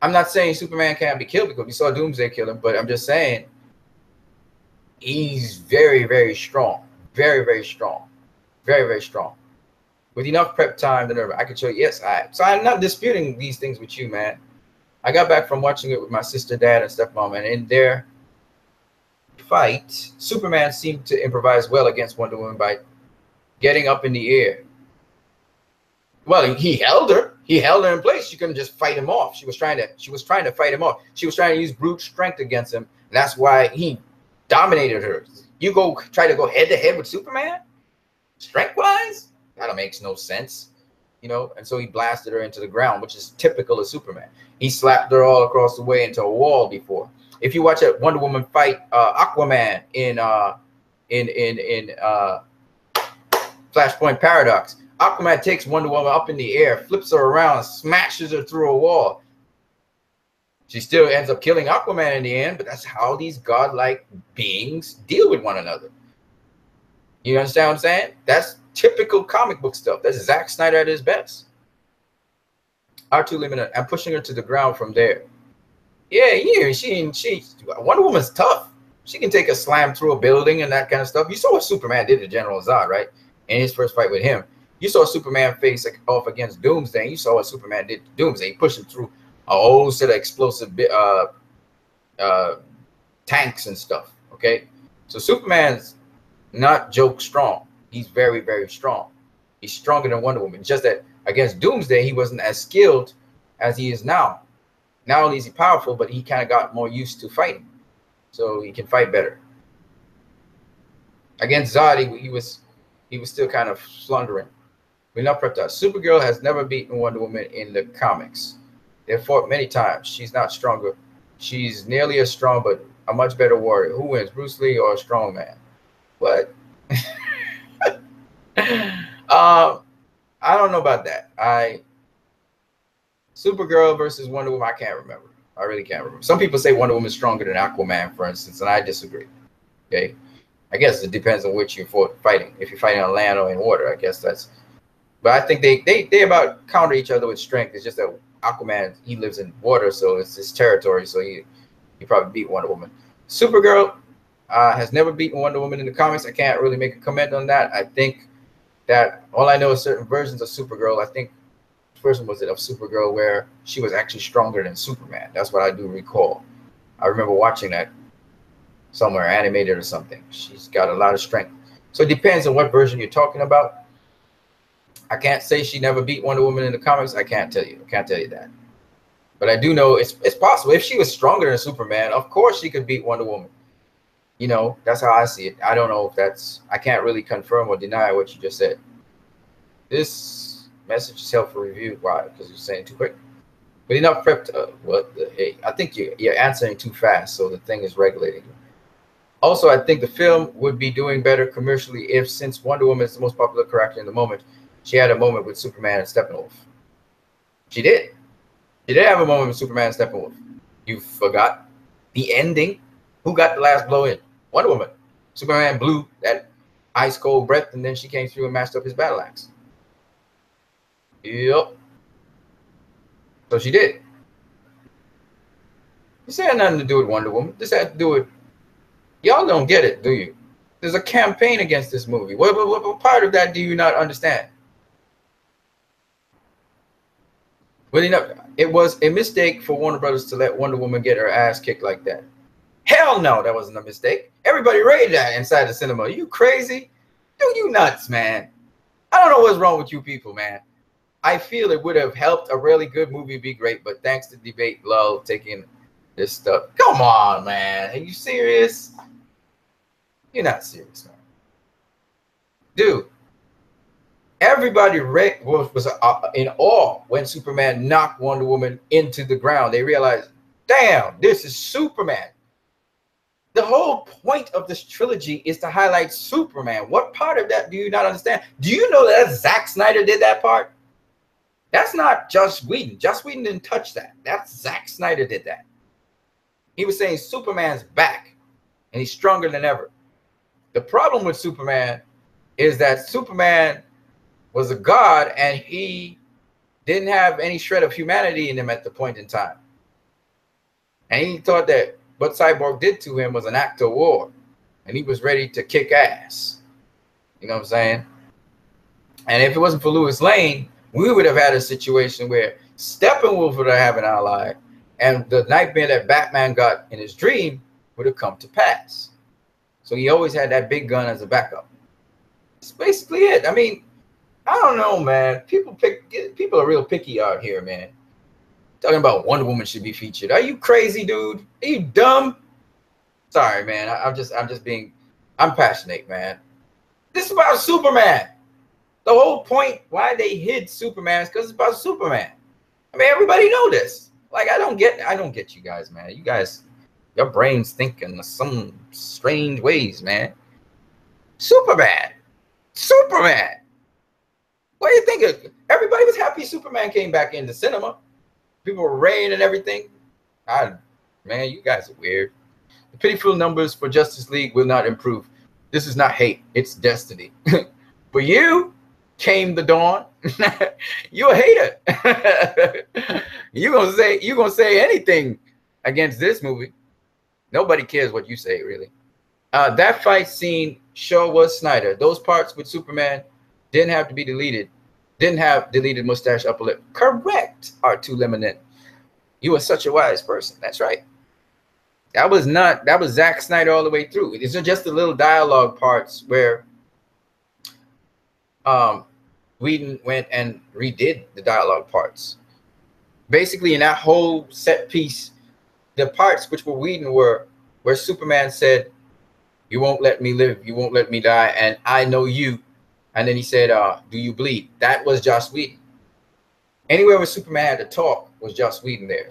not saying Superman can't be killed because we saw Doomsday kill him, but I'm just saying he's very, very strong. Very, very strong. Very, very strong. With enough prep time, I can show you. Yes, so I'm not disputing these things with you, man. I got back from watching it with my sister, dad, and stepmom, and in their fight, Superman seemed to improvise well against Wonder Woman by getting up in the air. Well, he held her. He held her in place. She couldn't just fight him off. She was trying to fight him off. She was trying to use brute strength against him. And that's why he dominated her. You go try to go head to head with Superman, strength wise. That makes no sense, you know. And so he blasted her into the ground, which is typical of Superman. He slapped her all across the way into a wall before. If you watch a Wonder Woman fight Aquaman in Flashpoint Paradox, Aquaman takes Wonder Woman up in the air, flips her around, smashes her through a wall. She still ends up killing Aquaman in the end, but that's how these godlike beings deal with one another. You understand what I'm saying? That's typical comic book stuff. That's Zack Snyder at his best. R2 Limited, I'm pushing her to the ground from there. Yeah, Wonder Woman's tough. She can take a slam through a building and that kind of stuff. You saw what Superman did to General Zod, right? In his first fight with him. You saw Superman face off against Doomsday. You saw what Superman did to Doomsday. He pushed him through a whole set of explosive tanks and stuff. Okay, so Superman's not joke strong. He's very, very strong. He's stronger than Wonder Woman. Just that against Doomsday, he wasn't as skilled as he is now. Not only is he powerful, but he kind of got more used to fighting, so he can fight better. Against Zod, he was still kind of slundering. We're not prepped out. Supergirl has never beaten Wonder Woman in the comics. They've fought many times. She's not stronger. She's nearly as strong, but a much better warrior. Who wins, Bruce Lee or a strong man? What? I don't know about that. Supergirl versus Wonder Woman, I can't remember. I really can't remember. Some people say Wonder Woman's stronger than Aquaman, for instance, and I disagree. Okay, I guess it depends on which you're fighting. If you're fighting on land or in water, I guess that's. But I think they about counter each other with strength. It's just that Aquaman, he lives in water, so it's his territory. So he probably beat Wonder Woman. Supergirl has never beaten Wonder Woman in the comics. I can't really make a comment on that. I think that all I know is certain versions of Supergirl. I think the first one was of Supergirl where she was actually stronger than Superman. That's what I do recall. I remember watching that somewhere, animated or something. She's got a lot of strength. So it depends on what version you're talking about. I can't say she never beat Wonder Woman in the comics. I can't tell you. I can't tell you that. But I do know it's possible. If she was stronger than Superman, of course she could beat Wonder Woman. You know, that's how I see it. I don't know if that's, I can't really confirm or deny what you just said. This message is helpful review. Why? Because you're saying too quick. But enough prepped. What the hey? I think you're answering too fast, so the thing is regulating you. Also, I think the film would be doing better commercially if, since Wonder Woman is the most popular character in the moment, she had a moment with Superman and Steppenwolf. She did. She did have a moment with Superman and Steppenwolf. You forgot the ending. Who got the last blow in? Wonder Woman. Superman blew that ice cold breath, and then she came through and mashed up his battle axe. Yep. So she did. This had nothing to do with Wonder Woman. This had to do with, y'all don't get it, do you? There's a campaign against this movie. What part of that do you not understand? Well, enough. It was a mistake for Warner Brothers to let Wonder Woman get her ass kicked like that. Hell no, that wasn't a mistake. Everybody rated that inside the cinema. Are you crazy? Dude, you nuts, man. I don't know what's wrong with you people, man. I feel it would have helped a really good movie be great, but thanks to debate, lull, taking this stuff. Come on, man. Are you serious? You're not serious, man. Dude, everybody was in awe when Superman knocked Wonder Woman into the ground. They realized, damn, this is Superman. The whole point of this trilogy is to highlight Superman. What part of that do you not understand? Do you know that Zack Snyder did that part? That's not Joss Whedon. Joss Whedon didn't touch that. That's Zack Snyder did that. He was saying Superman's back, and he's stronger than ever. The problem with Superman is that Superman was a god, and he didn't have any shred of humanity in him at the point in time. And he thought that what Cyborg did to him was an act of war, and he was ready to kick ass. You know what I'm saying? And if it wasn't for Lois Lane, we would have had a situation where Steppenwolf would have an ally, and the nightmare that Batman got in his dream would have come to pass. So he always had that big gun as a backup. That's basically it. I mean, I don't know, man. People are real picky out here, man. Talking about Wonder Woman should be featured. Are you crazy, dude? Are you dumb? Sorry, man. I'm just being I'm passionate, man. This is about Superman. The whole point why they hid Superman is because it's about Superman. I mean, everybody know this. Like, I don't get you guys, man. You guys, your brains think in some strange ways, man. Superman. Superman. What do you think? Everybody was happy Superman came back into cinema. People were raving and everything. Man, you guys are weird. The pitiful numbers for Justice League will not improve. This is not hate. It's destiny. For you came the dawn. You're a hater. You're gonna say anything against this movie. Nobody cares what you say, really. That fight scene sure was Snyder. Those parts with Superman didn't have to be deleted. Didn't have deleted mustache upper lip. Correct, R2 Lemonade. You are such a wise person. That's right. That was Zack Snyder all the way through. These are just the little dialogue parts where Whedon went and redid the dialogue parts. Basically, in that whole set piece, the parts which were Whedon were where Superman said, "You won't let me live, you won't let me die, and I know you." And then he said, "Do you bleed?" That was Joss Whedon. Anywhere where Superman had to talk was Joss Whedon there.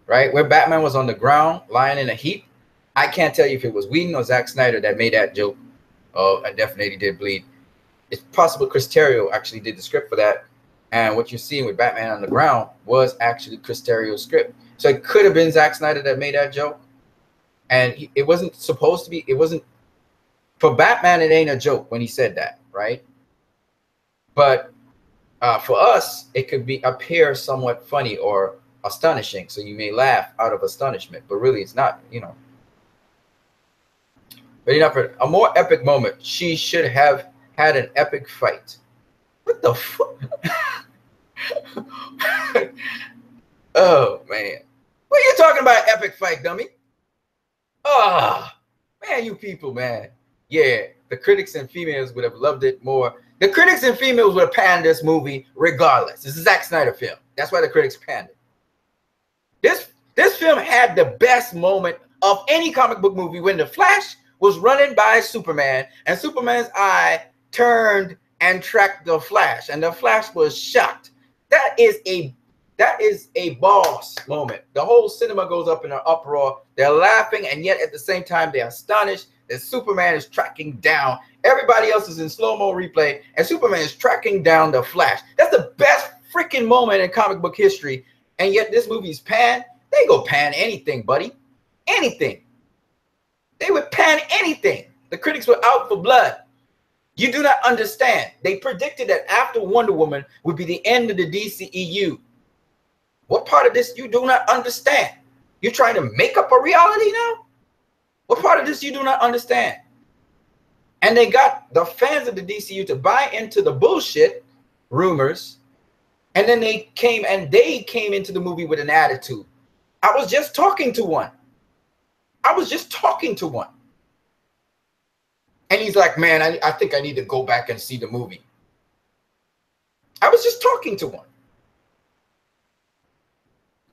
Right? Where Batman was on the ground, lying in a heap, I can't tell you if it was Whedon or Zack Snyder that made that joke. Oh, I definitely did bleed. It's possible Chris Terrio actually did the script for that. And what you're seeing with Batman on the ground was actually Chris Terrio's script. So it could have been Zack Snyder that made that joke. And it wasn't supposed to be, it wasn't, for Batman, it ain't a joke when he said that, right? But for us, it could appear somewhat funny or astonishing, so you may laugh out of astonishment, but really it's not, you know. But enough for a more epic moment. She should have had an epic fight. What the fuck? Oh man, what are you talking about? Epic fight, dummy? Oh man, you people, man. Yeah, the critics and females would have loved it more. The critics and females would have panned this movie regardless. This is a Zack Snyder film. That's why the critics panned it. This film had the best moment of any comic book movie when the Flash was running by Superman and Superman's eye turned and tracked the Flash and the Flash was shocked. That is a boss moment. The whole cinema goes up in an uproar. They're laughing and yet at the same time they're astonished that Superman is tracking down. Everybody else is in slow-mo replay and Superman is tracking down the Flash. That's the best freaking moment in comic book history. And yet this movie's panned. They go pan anything, buddy. Anything. They would pan anything. The critics were out for blood. You do not understand. They predicted that after Wonder Woman would be the end of the DCEU. What part of this you do not understand? You're trying to make up a reality now? What part of this you do not understand? And they got the fans of the DCU to buy into the bullshit rumors. And then they came into the movie with an attitude. I was just talking to one. And he's like, man, I think I need to go back and see the movie. I was just talking to one.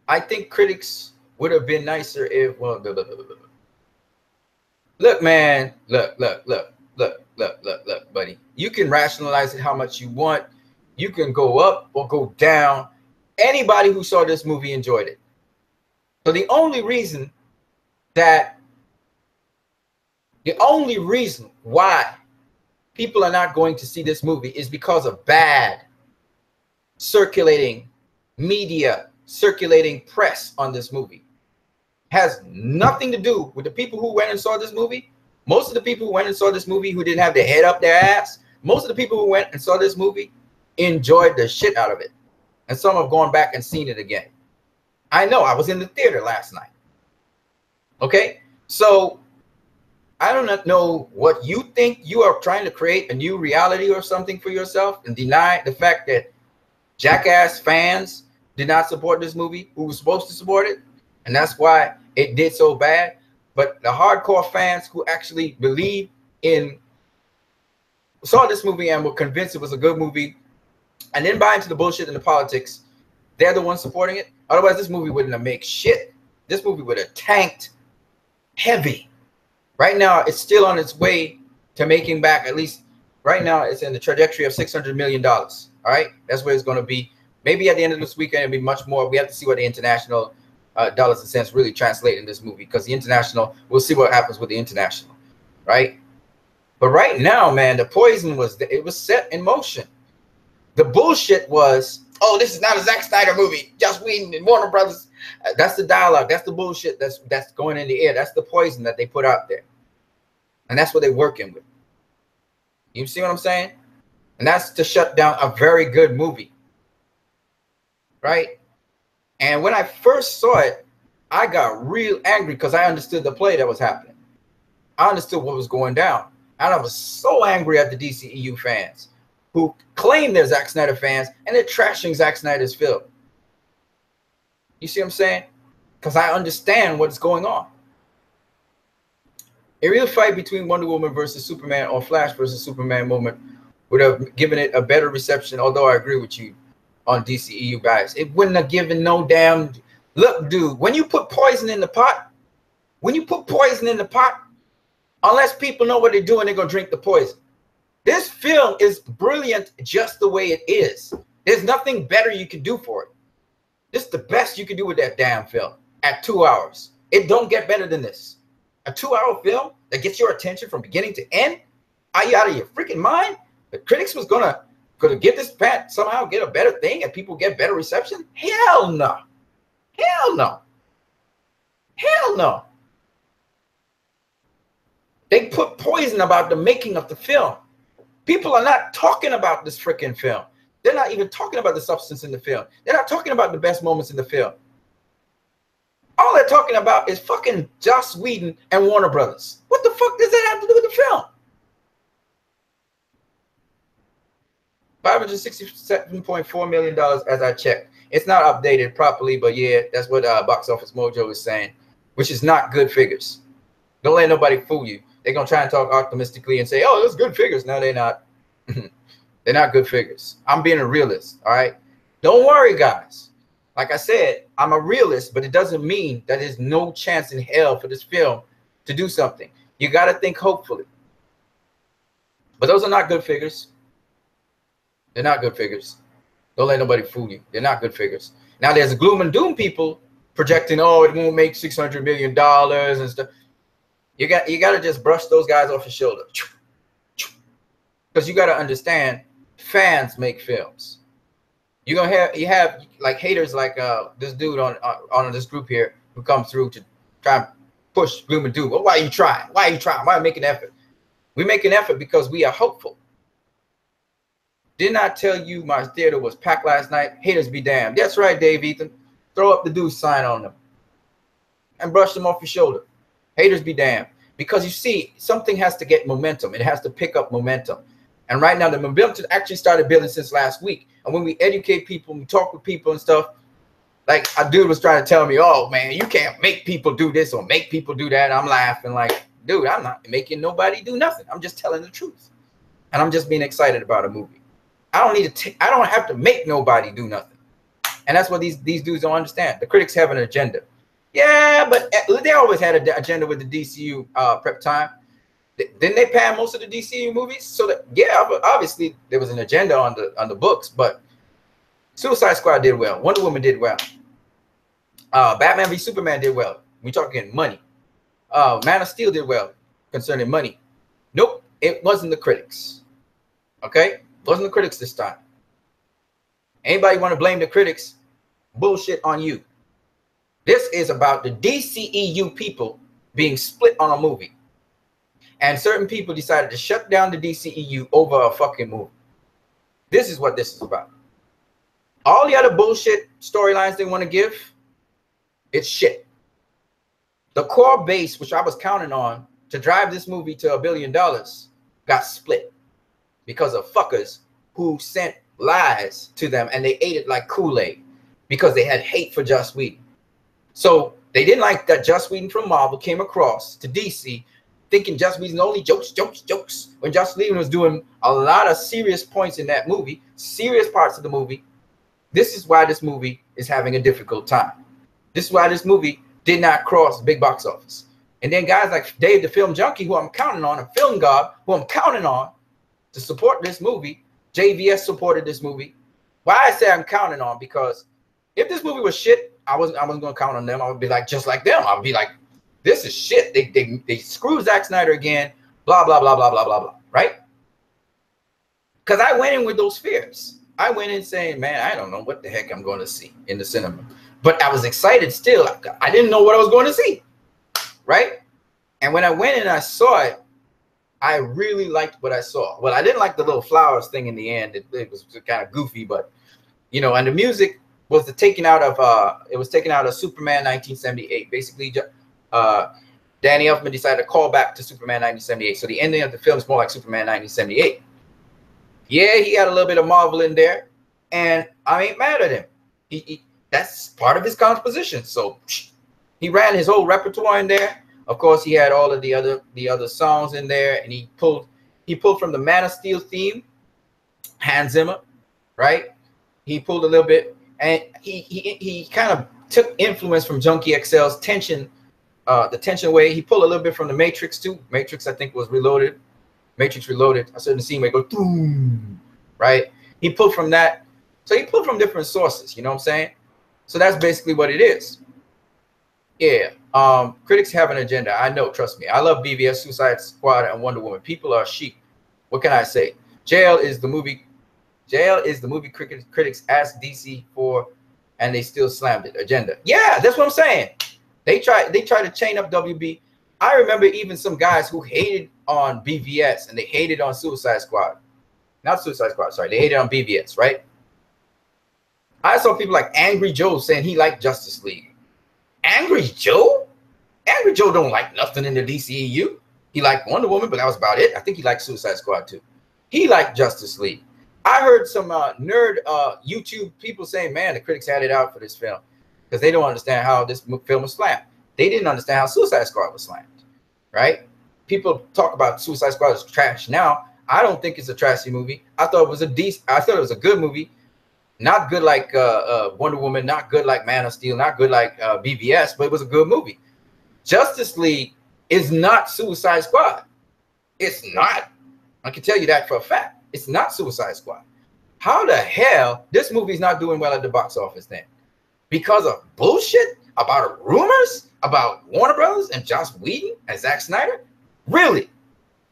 I think critics would have been nicer if, well, look, man, look, buddy. You can rationalize it how much you want. You can go up or go down. Anybody who saw this movie enjoyed it. So the only reason why people are not going to see this movie is because of bad circulating media, circulating press on this movie. Has nothing to do with the people who went and saw this movie. Most of the people who went and saw this movie who didn't have their head up their ass, most of the people who went and saw this movie enjoyed the shit out of it. And some have gone back and seen it again. I know, I was in the theater last night. Okay, so I do not know what you think. You are trying to create a new reality or something for yourself and deny the fact that jackass fans did not support this movie who was supposed to support it. And that's why it did so bad. But the hardcore fans who actually believe in, saw this movie and were convinced it was a good movie and then buy into the bullshit and the politics, they're the ones supporting it. Otherwise, this movie wouldn't have made shit. This movie would have tanked heavy. Right now, it's still on its way to making back, at least right now, it's in the trajectory of $600 million. All right, that's where it's going to be. Maybe at the end of this weekend, it'll be much more. We have to see what the international dollars and cents really translate in this movie, because the international, we'll see what happens with the international, right? But right now, man, the poison was set in motion. The bullshit was, oh, this is not a Zack Snyder movie. Joss Whedon and Warner Brothers. That's the dialogue. That's the bullshit that's going in the air. That's the poison that they put out there. And that's what they're working with. You see what I'm saying? And that's to shut down a very good movie. Right? And when I first saw it, I got real angry because I understood the play that was happening. I understood what was going down. And I was so angry at the DCEU fans who claim they're Zack Snyder fans and they're trashing Zack Snyder's film. You see what I'm saying? Because I understand what's going on. A real fight between Wonder Woman versus Superman or Flash versus Superman moment would have given it a better reception, although I agree with you on DCEU guys. It wouldn't have given no damn... Look, dude, when you put poison in the pot, unless people know what they're doing, they're going to drink the poison. This film is brilliant just the way it is. There's nothing better you can do for it. This is the best you can do with that damn film at 2 hours. It don't get better than this. A 2-hour film that gets your attention from beginning to end? Are you out of your freaking mind? The critics was gonna give this pat somehow get a better thing and people get better reception? Hell no. Hell no. Hell no. They put poison about the making of the film. People are not talking about this freaking film. They're not even talking about the substance in the film. They're not talking about the best moments in the film. All they're talking about is fucking Joss Whedon and Warner Brothers. What the fuck does that have to do with the film? $567.4 million as I checked. It's not updated properly, but yeah, that's what Box Office Mojo is saying, which is not good figures. Don't let nobody fool you. They're going to try and talk optimistically and say, oh, that's good figures. No, they're not. They're not good figures. I'm being a realist, all right? Don't worry, guys. Like I said, I'm a realist, but it doesn't mean that there's no chance in hell for this film to do something. You got to think hopefully. But those are not good figures. They're not good figures. Don't let nobody fool you. They're not good figures. Now, there's gloom and doom people projecting, oh, it won't make $600 million and stuff. You got to just brush those guys off your shoulder. Because you got to understand, fans make films. You have like haters like this dude on this group here who comes through to try and push gloom and doom. Well, why are you trying? Why are you trying? Why are you making an effort? We make an effort because we are hopeful. Didn't I tell you my theater was packed last night? Haters be damned. That's right, Dave Ethan. Throw up the deuce sign on them and brush them off your shoulder. Haters be damned. Because you see, something has to get momentum. It has to pick up momentum. And right now, the momentum actually started building since last week. And when we educate people, we talk with people and stuff, like a dude was trying to tell me, oh, man, you can't make people do this or make people do that. I'm laughing like, dude, I'm not making nobody do nothing. I'm just telling the truth. And I'm just being excited about a movie. I don't have to make nobody do nothing. And that's what these dudes don't understand. The critics have an agenda. Yeah, but they always had an agenda with the DCU prep time. Didn't they pan most of the DCU movies? So that, yeah, obviously there was an agenda on the books, but Suicide Squad did well. Wonder Woman did well. Batman v Superman did well. We're talking money. Man of Steel did well concerning money. Nope, it wasn't the critics. Okay, it wasn't the critics this time. Anybody want to blame the critics? Bullshit on you. This is about the DCEU people being split on a movie. And certain people decided to shut down the DCEU over a fucking movie. This is what this is about. All the other bullshit storylines they want to give, it's shit. The core base, which I was counting on to drive this movie to $1 billion, got split because of fuckers who sent lies to them and they ate it like Kool-Aid because they had hate for Joss Whedon. So they didn't like that Joss Whedon from Marvel came across to DC thinking Joss Whedon only jokes. When Joss Whedon was doing a lot of serious points in that movie, serious parts of the movie. This is why this movie is having a difficult time. This is why this movie did not cross big box office. And then guys like Dave the Film Junkie, who I'm counting on, a film god, who I'm counting on to support this movie. JVS supported this movie. Why I say I'm counting on, because if this movie was shit, I wasn't gonna count on them. I would be like just like them. I would be like, this is shit. They screw Zack Snyder again. Blah blah blah blah blah blah blah. Right? Because I went in with those fears. I went in saying, man, I don't know what the heck I'm going to see in the cinema, but I was excited still. I didn't know what I was going to see. Right? And when I went and I saw it, I really liked what I saw. Well, I didn't like the little flowers thing in the end. It was kind of goofy, but you know, and the music was taken out of Superman 1978. Basically, Danny Elfman decided to call back to Superman 1978. So the ending of the film is more like Superman 1978. Yeah, he had a little bit of Marvel in there, and I ain't mad at him. That's part of his composition. So he ran his whole repertoire in there. Of course, he had all of the other songs in there, and he pulled from the Man of Steel theme, Hans Zimmer, right? He pulled a little bit, and he kind of took influence from Junkie XL's tension, the tension way. He pulled a little bit from the Matrix too. Matrix, I think, was Reloaded. Matrix Reloaded. I certain scene where it goes boom, right? He pulled from that. So he pulled from different sources. You know what I'm saying? So that's basically what it is. Yeah. Critics have an agenda. I know, trust me. I love BVS, Suicide Squad, and Wonder Woman. People are sheep. What can I say? Jail is the movie critics asked DC for, and they still slammed it. Agenda. Yeah, that's what I'm saying. They try to chain up WB. I remember even some guys who hated on BVS and they hated on Suicide Squad. Not Suicide Squad, sorry. They hated on BVS, right? I saw people like Angry Joe saying he liked Justice League. Angry Joe? Angry Joe don't like nothing in the DCEU. He liked Wonder Woman, but that was about it. I think he liked Suicide Squad too. He liked Justice League. I heard some nerd YouTube people saying, man, the critics had it out for this film because they don't understand how this film was slammed. They didn't understand how Suicide Squad was slammed, right? People talk about Suicide Squad as trash now. I don't think it's a trashy movie. I thought it was a good movie. Not good like Wonder Woman, not good like Man of Steel, not good like BVS, but it was a good movie. Justice League is not Suicide Squad. It's not. I can tell you that for a fact. It's not Suicide Squad. How the hell this movie's not doing well at the box office then? Because of bullshit about rumors about Warner Brothers and Joss Whedon and Zack Snyder? Really?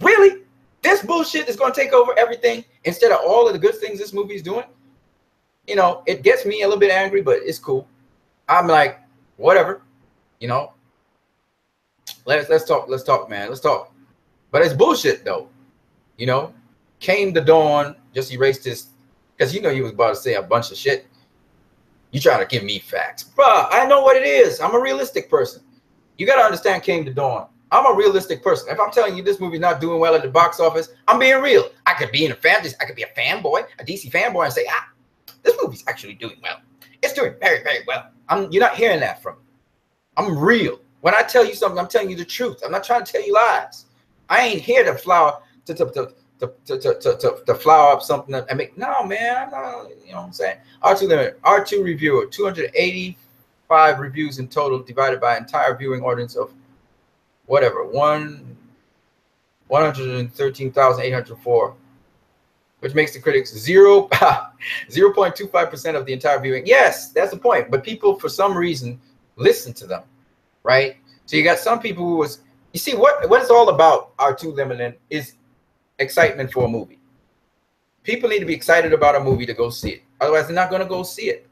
Really? This bullshit is going to take over everything instead of all of the good things this movie's doing? You know, it gets me a little bit angry, but it's cool. I'm like, whatever, you know. Let's talk, man. Let's talk. But it's bullshit though. You know, came the dawn, just erased this, because you know you was about to say a bunch of shit. You trying to give me facts. Bruh, I know what it is. I'm a realistic person. You got to understand came the dawn. I'm a realistic person. If I'm telling you this movie's not doing well at the box office, I'm being real. I could be in a fan, I could be a fanboy, a DC fanboy, and say, this movie's actually doing well. It's doing very, very well. You're not hearing that from me. I'm real. When I tell you something, I'm telling you the truth. I'm not trying to tell you lies. I ain't here to flower to flower up something and make. No, man. I'm not, you know what I'm saying? R2 limit. R2 reviewer. 285 reviews in total, divided by entire viewing audience of whatever 113,804. Which makes the critics 0.25% of the entire viewing. Yes, that's the point. But people, for some reason, listen to them, right? So you got some people who was, you see, what it's all about, R2 Limited, is excitement for a movie. People need to be excited about a movie to go see it. Otherwise, they're not going to go see it.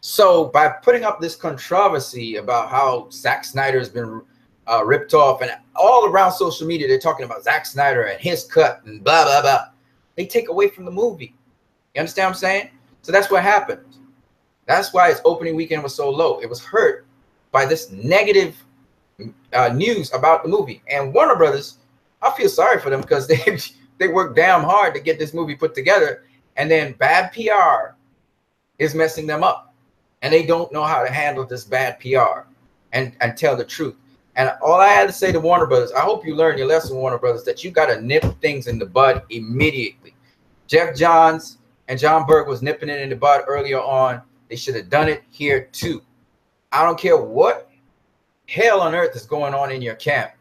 So by putting up this controversy about how Zack Snyder has been ripped off, and all around social media they're talking about Zack Snyder and his cut and blah blah blah, they take away from the movie. You understand what I'm saying? So that's what happened. That's why its opening weekend was so low. It was hurt by this negative news about the movie. And Warner Brothers, I feel sorry for them because they worked damn hard to get this movie put together, and then bad PR is messing them up, and they don't know how to handle this bad PR and tell the truth. And all I had to say to Warner Brothers, I hope you learn your lesson, Warner Brothers, that you got to nip things in the bud immediately. Jeff Johns and John Berg was nipping it in the bud earlier on. They should have done it here too. I don't care what hell on earth is going on in your camp.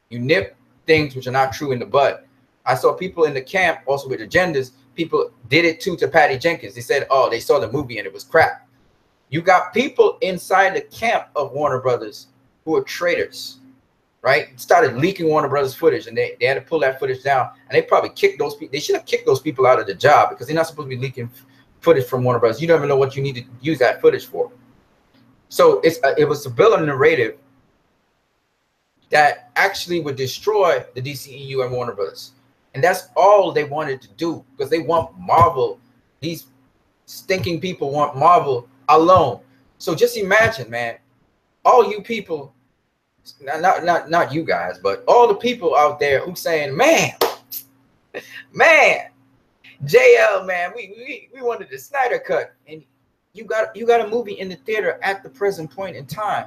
You nip things which are not true in the bud. I saw people in the camp also with agendas. People did it too to Patty Jenkins. They said, oh, they saw the movie and it was crap. You got people inside the camp of Warner Brothers who are traitors, right? Started leaking Warner Brothers footage, and they had to pull that footage down. And they probably kicked those people. They should have kicked those people out of the job because they're not supposed to be leaking footage from Warner Brothers. You never know what you need to use that footage for. So it was to build a narrative that actually would destroy the DCEU and Warner Brothers. And that's all they wanted to do, because they want Marvel. These stinking people want Marvel alone. So just imagine, man, all you people, not you guys, but all the people out there who saying, man, JL, man, we wanted the Snyder cut, and you got a movie in the theater at the present point in time.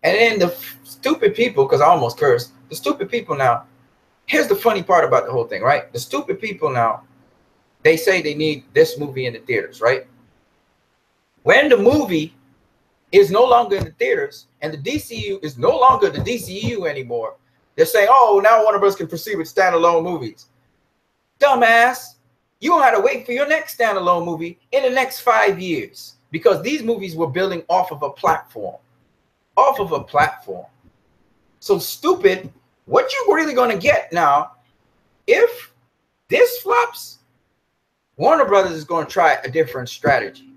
And then the stupid people, because I almost cursed, the stupid people now, here's the funny part about the whole thing, right? The stupid people now, they say they need this movie in the theaters, right? When the movie is no longer in the theaters and the DCU is no longer the DCU anymore, they're saying, oh, now Warner Bros. Can proceed with standalone movies. Dumbass, you don't have to wait for your next standalone movie in the next 5 years, because these movies were building off of a platform. So stupid, what you really going to get now, if this flops, Warner Brothers is going to try a different strategy.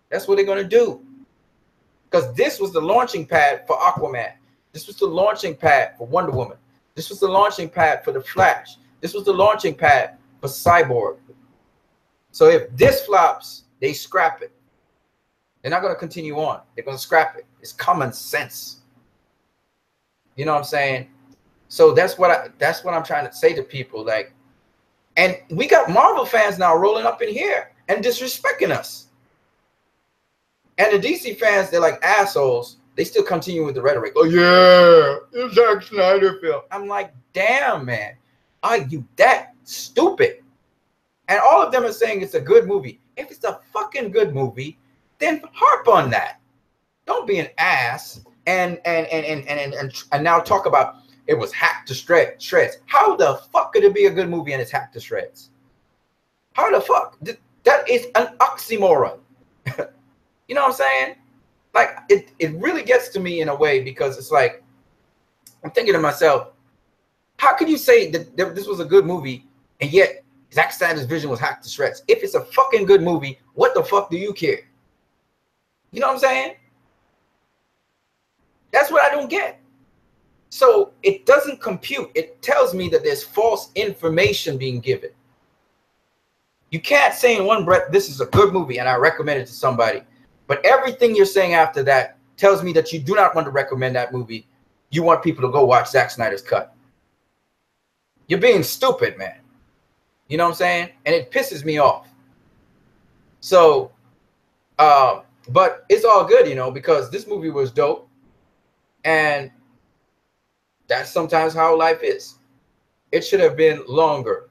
That's what they're going to do. Because this was the launching pad for Aquaman. This was the launching pad for Wonder Woman. This was the launching pad for The Flash. This was the launching pad for Cyborg. So if this flops, they scrap it. They're not going to continue on. They're going to scrap it. It's common sense. You know what I'm saying? So that's what I'm trying to say to people. Like, and we got Marvel fans now rolling up in here and disrespecting us. And the DC fans, they're like assholes. They still continue with the rhetoric. Oh yeah, it's Zack Snyder film. I'm like, damn, man, are you that stupid? And all of them are saying it's a good movie. If it's a fucking good movie, then harp on that. Don't be an ass and now talk about it was hacked to shreds. How the fuck could it be a good movie and it's hacked to shreds? How the fuck? That is an oxymoron. You know what I'm saying? Like, it really gets to me in a way, because it's like, I'm thinking to myself, how can you say that this was a good movie and yet Zack Snyder's vision was hacked to shreds? If it's a fucking good movie, what the fuck do you care? You know what I'm saying? That's what I don't get. So it doesn't compute. It tells me that there's false information being given. You can't say in one breath, this is a good movie and I recommend it to somebody, but everything you're saying after that tells me that you do not want to recommend that movie. You want people to go watch Zack Snyder's cut. You're being stupid, man. You know what I'm saying? And it pisses me off. So, but it's all good, you know, because this movie was dope. And that's sometimes how life is. It should have been longer.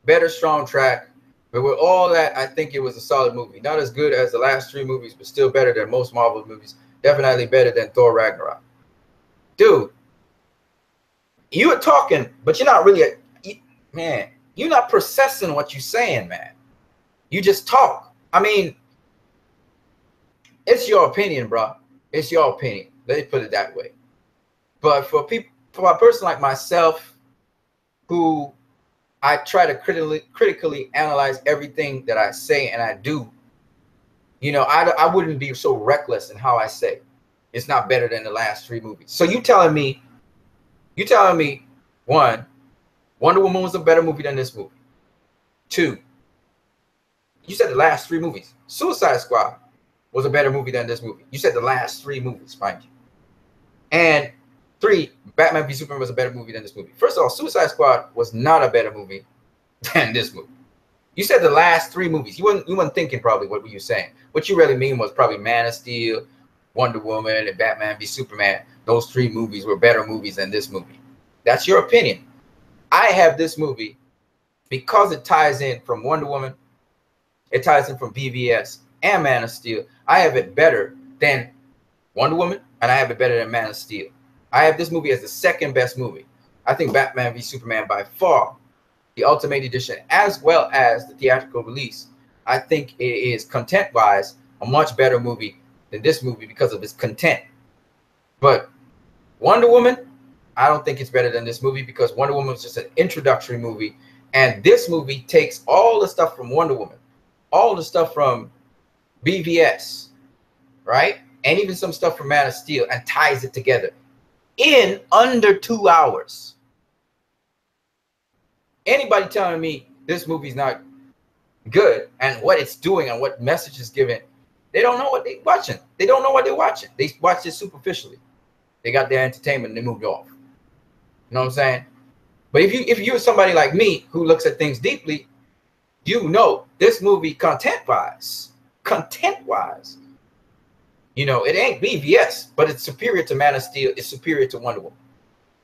Better strong track. But with all that, I think it was a solid movie. Not as good as the last 3 movies, but still better than most Marvel movies. Definitely better than Thor Ragnarok. Dude, you are talking, but you're not really, man, you're not processing what you're saying, man. You just talk. I mean, it's your opinion, bro. It's your opinion. Let me put it that way. But for people, for a person like myself, who I try to critically analyze everything that I say and I do, you know, I wouldn't be so reckless in how I say it's not better than the last 3 movies. So you telling me, one, Wonder Woman was a better movie than this movie. 2, you said the last 3 movies. Suicide Squad was a better movie than this movie. You said the last 3 movies, mind you. And 3, Batman v Superman was a better movie than this movie. First of all, Suicide Squad was not a better movie than this movie. You said the last 3 movies. You weren't thinking probably what were you saying. What you really mean was probably Man of Steel, Wonder Woman, and Batman v Superman. Those 3 movies were better movies than this movie. That's your opinion. I have this movie because it ties in from Wonder Woman, it ties in from BVS and Man of Steel. I have it better than Wonder Woman, and I have it better than Man of Steel. I have this movie as the second best movie. I think Batman v Superman by far, the Ultimate Edition, as well as the theatrical release, I think it is content-wise a much better movie than this movie because of its content. But Wonder Woman, I don't think it's better than this movie because Wonder Woman was just an introductory movie, and this movie takes all the stuff from Wonder Woman, all the stuff from BVS, right? And even some stuff from Man of Steel, and ties it together in under 2 hours. Anybody telling me this movie's not good and what it's doing and what message is given, they don't know what they're watching. They don't know what they're watching. They watch it superficially. They got their entertainment and they moved off. You know what I'm saying? But if you're somebody like me who looks at things deeply, you know this movie content-wise, you know, it ain't BVS, but it's superior to Man of Steel. It's superior to Wonder Woman.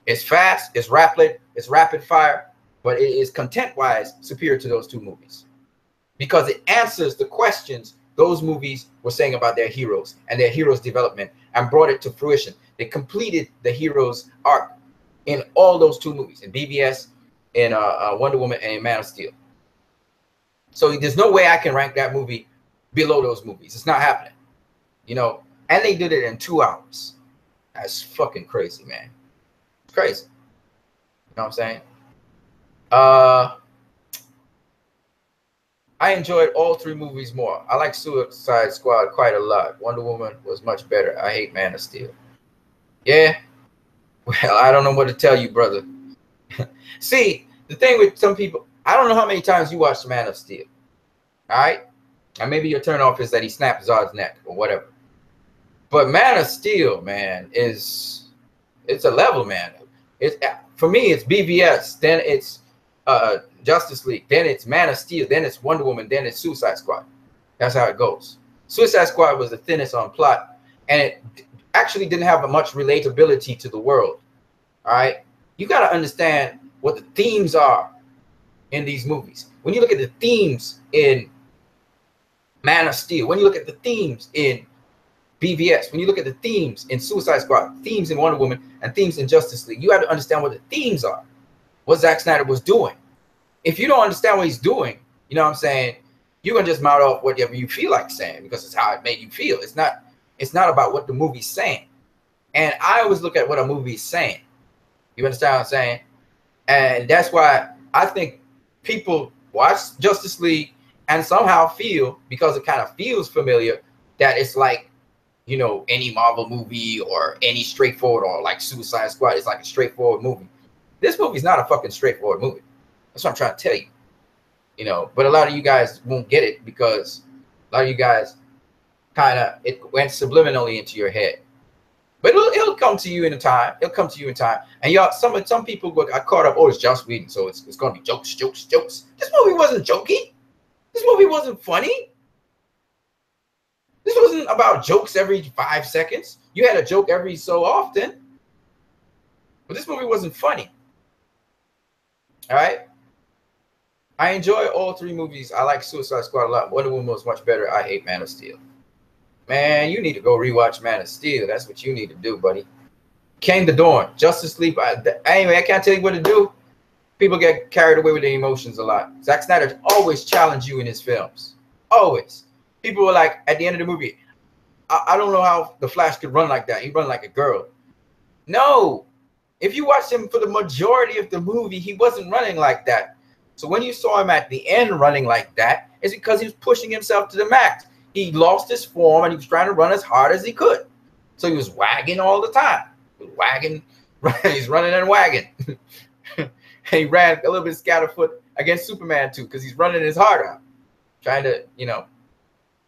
It's fast, it's rapid fire, but it is content-wise superior to those two movies because it answers the questions those movies were saying about their heroes and their heroes' development and brought it to fruition. They completed the hero's arc in all those two movies, in BVS, in Wonder Woman, and in Man of Steel. So there's no way I can rank that movie below those movies. It's not happening, you know. And they did it in 2 hours. That's fucking crazy, man. It's crazy. You know what I'm saying? I enjoyed all three movies more. I like Suicide Squad quite a lot. Wonder Woman was much better. I hate Man of Steel. Yeah. Well, I don't know what to tell you, brother. See, the thing with some people, I don't know how many times you watched Man of Steel. All right? And maybe your turn off is that he snapped Zod's neck or whatever. But Man of Steel, man, it's a level, man. It's, for me, it's BVS, then it's Justice League, then it's Man of Steel, then it's Wonder Woman, then it's Suicide Squad. That's how it goes. Suicide Squad was the thinnest on plot, and it actually didn't have much relatability to the world. All right? You got to understand what the themes are in these movies. When you look at the themes in Man of Steel, when you look at the themes in BVS, when you look at the themes in Suicide Squad, themes in Wonder Woman, and themes in Justice League, you have to understand what the themes are, what Zack Snyder was doing. If you don't understand what he's doing, you know what I'm saying, you're going to just mouth off whatever you feel like saying because it's how it made you feel. It's not about what the movie's saying. And I always look at what a movie's saying. You understand what I'm saying? And that's why I think people watch Justice League and somehow feel, because it kind of feels familiar, that it's like, you know, any Marvel movie or any straightforward, or like Suicide Squad is like a straightforward movie. This movie's not a fucking straightforward movie. That's what I'm trying to tell you. You know, but a lot of you guys won't get it because a lot of you guys kind of, it went subliminally into your head. But it'll come to you in time. It'll come to you in time. And y'all, some people got caught up, oh, it's Joss Whedon, so it's going to be jokes. This movie wasn't jokey. This movie wasn't funny. This wasn't about jokes every 5 seconds. You had a joke every so often. But this movie wasn't funny. All right? I enjoy all three movies. I like Suicide Squad a lot. Wonder Woman was much better. I hate Man of Steel. Man, you need to go rewatch Man of Steel. That's what you need to do, buddy. Came the Dawn. Justice League. Anyway, I can't tell you what to do. People get carried away with their emotions a lot. Zack Snyder always challenged you in his films. Always. People were like, at the end of the movie, I don't know how the Flash could run like that. He run like a girl. No. If you watch him for the majority of the movie, he wasn't running like that. So when you saw him at the end running like that, it's because he was pushing himself to the max. He lost his form and he was trying to run as hard as he could. So he was wagging all the time. Wagging. He's running and wagging. And he ran a little bit scatterfoot against Superman too, because he's running his heart out, trying to, you know,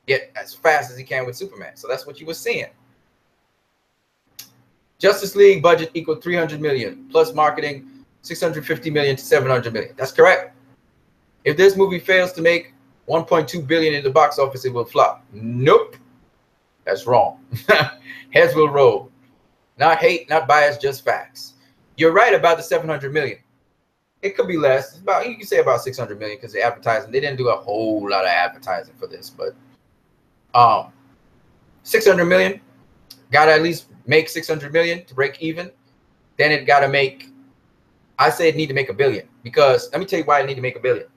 get as fast as he can with Superman. So that's what you were seeing. Justice League budget equal 300 million plus marketing 650 million to 700 million. That's correct. If this movie fails to make 1.2 billion in the box office, it will flop. Nope. That's wrong. Heads will roll. Not hate, not bias, just facts. You're right about the 700 million. It could be less. It's about, you can say about 600 million because the advertising, they didn't do a whole lot of advertising for this, but 600 million. got to at least make 600 million to break even. Then it got to make, I say it need to make $1 billion, because let me tell you why it need to make $1 billion.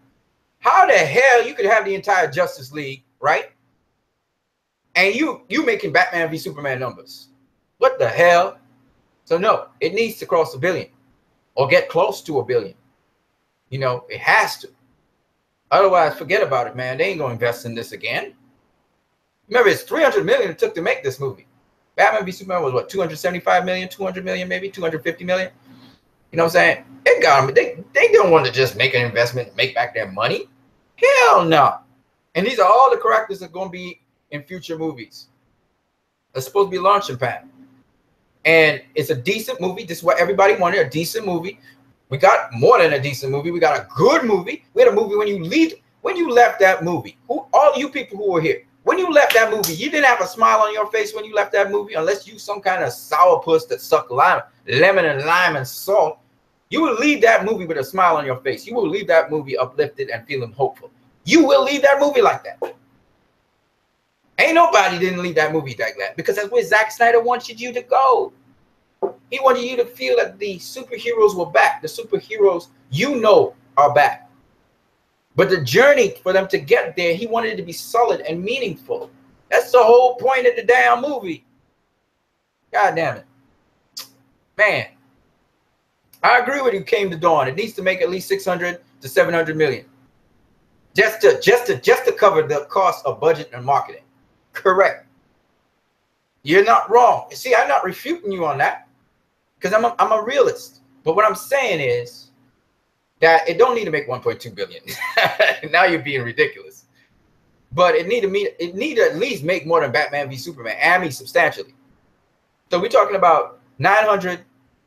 How the hell you could have the entire Justice League, right? And you making Batman v Superman numbers? What the hell? So no, it needs to cross $1 billion or get close to $1 billion. You know, it has to. Otherwise, forget about it, man. They ain't gonna invest in this again. Remember, it's $300 million it took to make this movie. Batman v Superman was what, 275 million, 200 million, maybe 250 million. You know what I'm saying? It got them. They don't want to just make an investment and make back their money. Hell no. And these are all the characters that are going to be in future movies. It's supposed to be launching pad. And it's a decent movie. This is what everybody wanted, a decent movie. We got more than a decent movie. We got a good movie. We had a movie when you left that movie. All you people who were here, when you left that movie, you didn't have a smile on your face when you left that movie, unless you some kind of sourpuss that sucked lemon and lime and salt. You will leave that movie with a smile on your face. You will leave that movie uplifted and feeling hopeful. You will leave that movie like that. Ain't nobody didn't leave that movie like that, because that's where Zack Snyder wanted you to go. He wanted you to feel that the superheroes were back. The superheroes, you know, are back. But the journey for them to get there, he wanted it to be solid and meaningful. That's the whole point of the damn movie. God damn it. Man, I agree with you, Came to Dawn. It needs to make at least 600 to 700 million. Just to cover the cost of budget and marketing. Correct. You're not wrong. See, I'm not refuting you on that, because I'm a realist. But what I'm saying is that it don't need to make 1.2 billion. Now you're being ridiculous. But it need to at least make more than Batman v Superman. I mean, substantially. So we're talking about 900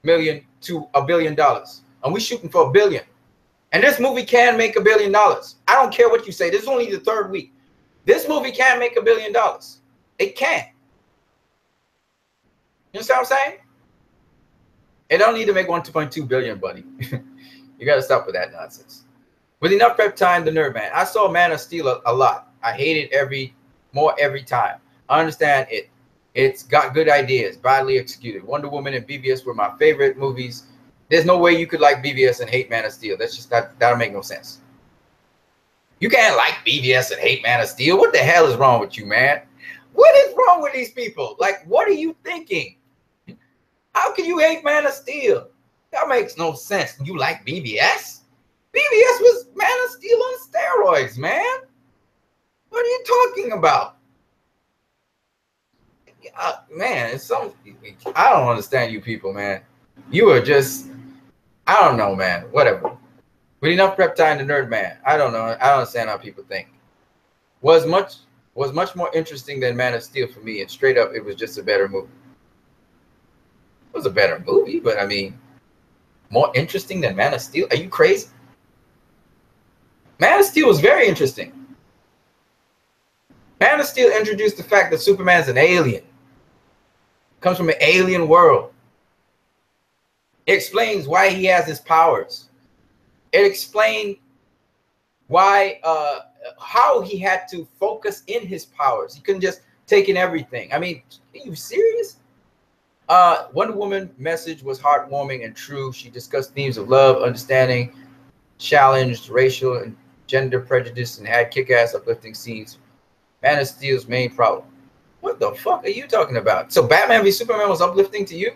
million to $1 billion, and we're shooting for $1 billion. And this movie can make $1 billion. I don't care what you say. This is only the third week. This movie can make $1 billion. It can. You understand what I'm saying? It don't need to make 1.2 billion, buddy. You got to stop with that nonsense. With enough prep time, the Nerd Man. I saw Man of Steel a lot. I hate it every time. I understand it. It's got good ideas, badly executed. Wonder Woman and BVS were my favorite movies. There's no way you could like BVS and hate Man of Steel. That's just that'll make no sense. You can't like BVS and hate Man of Steel. What the hell is wrong with you, man? What is wrong with these people? Like, what are you thinking? How can you hate Man of Steel? That makes no sense. You like BVS? BVS was Man of Steel on steroids, man. What are you talking about? Man, it's some. I don't understand you people, man. You are just, I don't know, man. Whatever. With enough prep time, the Nerd Man. I don't know. I don't understand how people think. Was much more interesting than Man of Steel for me, and straight up, it was just a better movie. It was a better movie, but I mean, more interesting than Man of Steel? Are you crazy? Man of Steel was very interesting. Man of Steel introduced the fact that Superman's an alien. Comes from an alien world. It explains why he has his powers. It explained why, how he had to focus in his powers. He couldn't just take in everything. I mean, are you serious? Wonder Woman message was heartwarming and true. She discussed themes of love, understanding, challenged racial and gender prejudice, and had kick-ass uplifting scenes. Man of Steel's main problem. What the fuck are you talking about? So Batman v Superman was uplifting to you?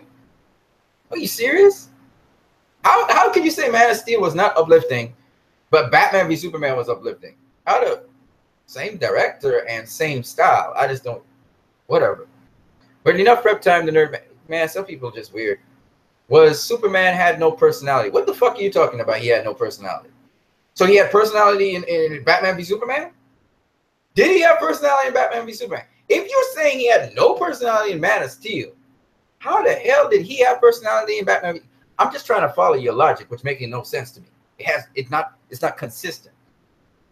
Are you serious? How can you say Man of Steel was not uplifting, but Batman v Superman was uplifting? How the same director and same style? I just don't. Whatever. But enough prep time to Nerd Man. Man, some people are just weird. Was Superman had no personality? What the fuck are you talking about? He had no personality. So he had personality in Batman v Superman? Did he have personality in Batman v Superman? If you're saying he had no personality in Man of Steel, how the hell did he have personality in Batman v? I'm just trying to follow your logic, which making no sense to me. It's not consistent,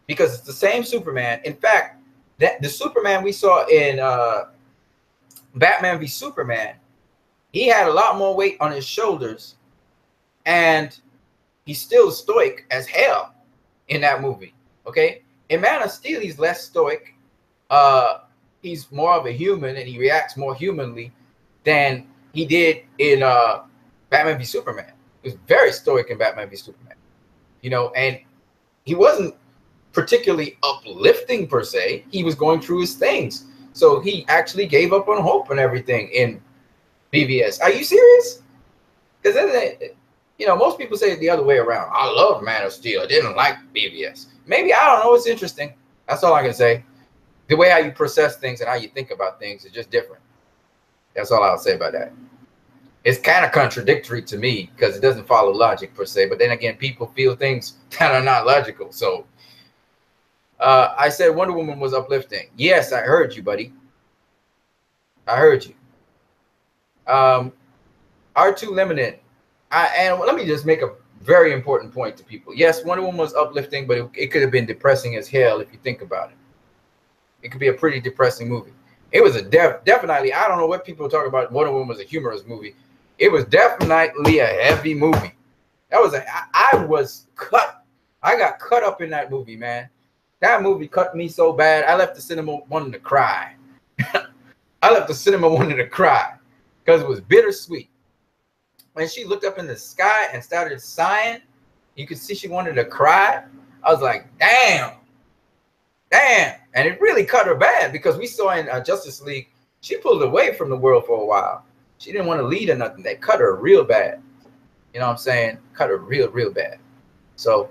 because it's the same Superman. In fact, that the Superman we saw in Batman v Superman, he had a lot more weight on his shoulders, and he's still stoic as hell in that movie. Okay, in Man of Steel, he's less stoic. He's more of a human, and he reacts more humanly. than he did in Batman v Superman. He was very stoic in Batman v Superman, you know, and he wasn't particularly uplifting per se. He was going through his things. So he actually gave up on hope and everything in BVS. Are you serious? Because then, you know, most people say it the other way around. I love Man of Steel. I didn't like BVS. Maybe, I don't know. It's interesting. That's all I can say. The way how you process things and how you think about things is just different. That's all I'll say about that. It's kind of contradictory to me because it doesn't follow logic per se. But then again, people feel things that are not logical. So I said Wonder Woman was uplifting. Yes, I heard you, buddy. I heard you. R2 Limited. And let me just make a very important point to people. Yes, Wonder Woman was uplifting, but it could have been depressing as hell if you think about it. It could be a pretty depressing movie. It was a definitely, I don't know what people talk about. Wonder Woman was a humorous movie. It was definitely a heavy movie. That was I was cut. I got cut up in that movie, man. That movie cut me so bad. I left the cinema wanting to cry. I left the cinema wanting to cry because it was bittersweet. When she looked up in the sky and started sighing, you could see she wanted to cry. I was like, damn. Damn. And it really cut her bad because we saw in Justice League, she pulled away from the world for a while. She didn't want to lead or nothing. They cut her real bad. You know what I'm saying? Cut her real bad. So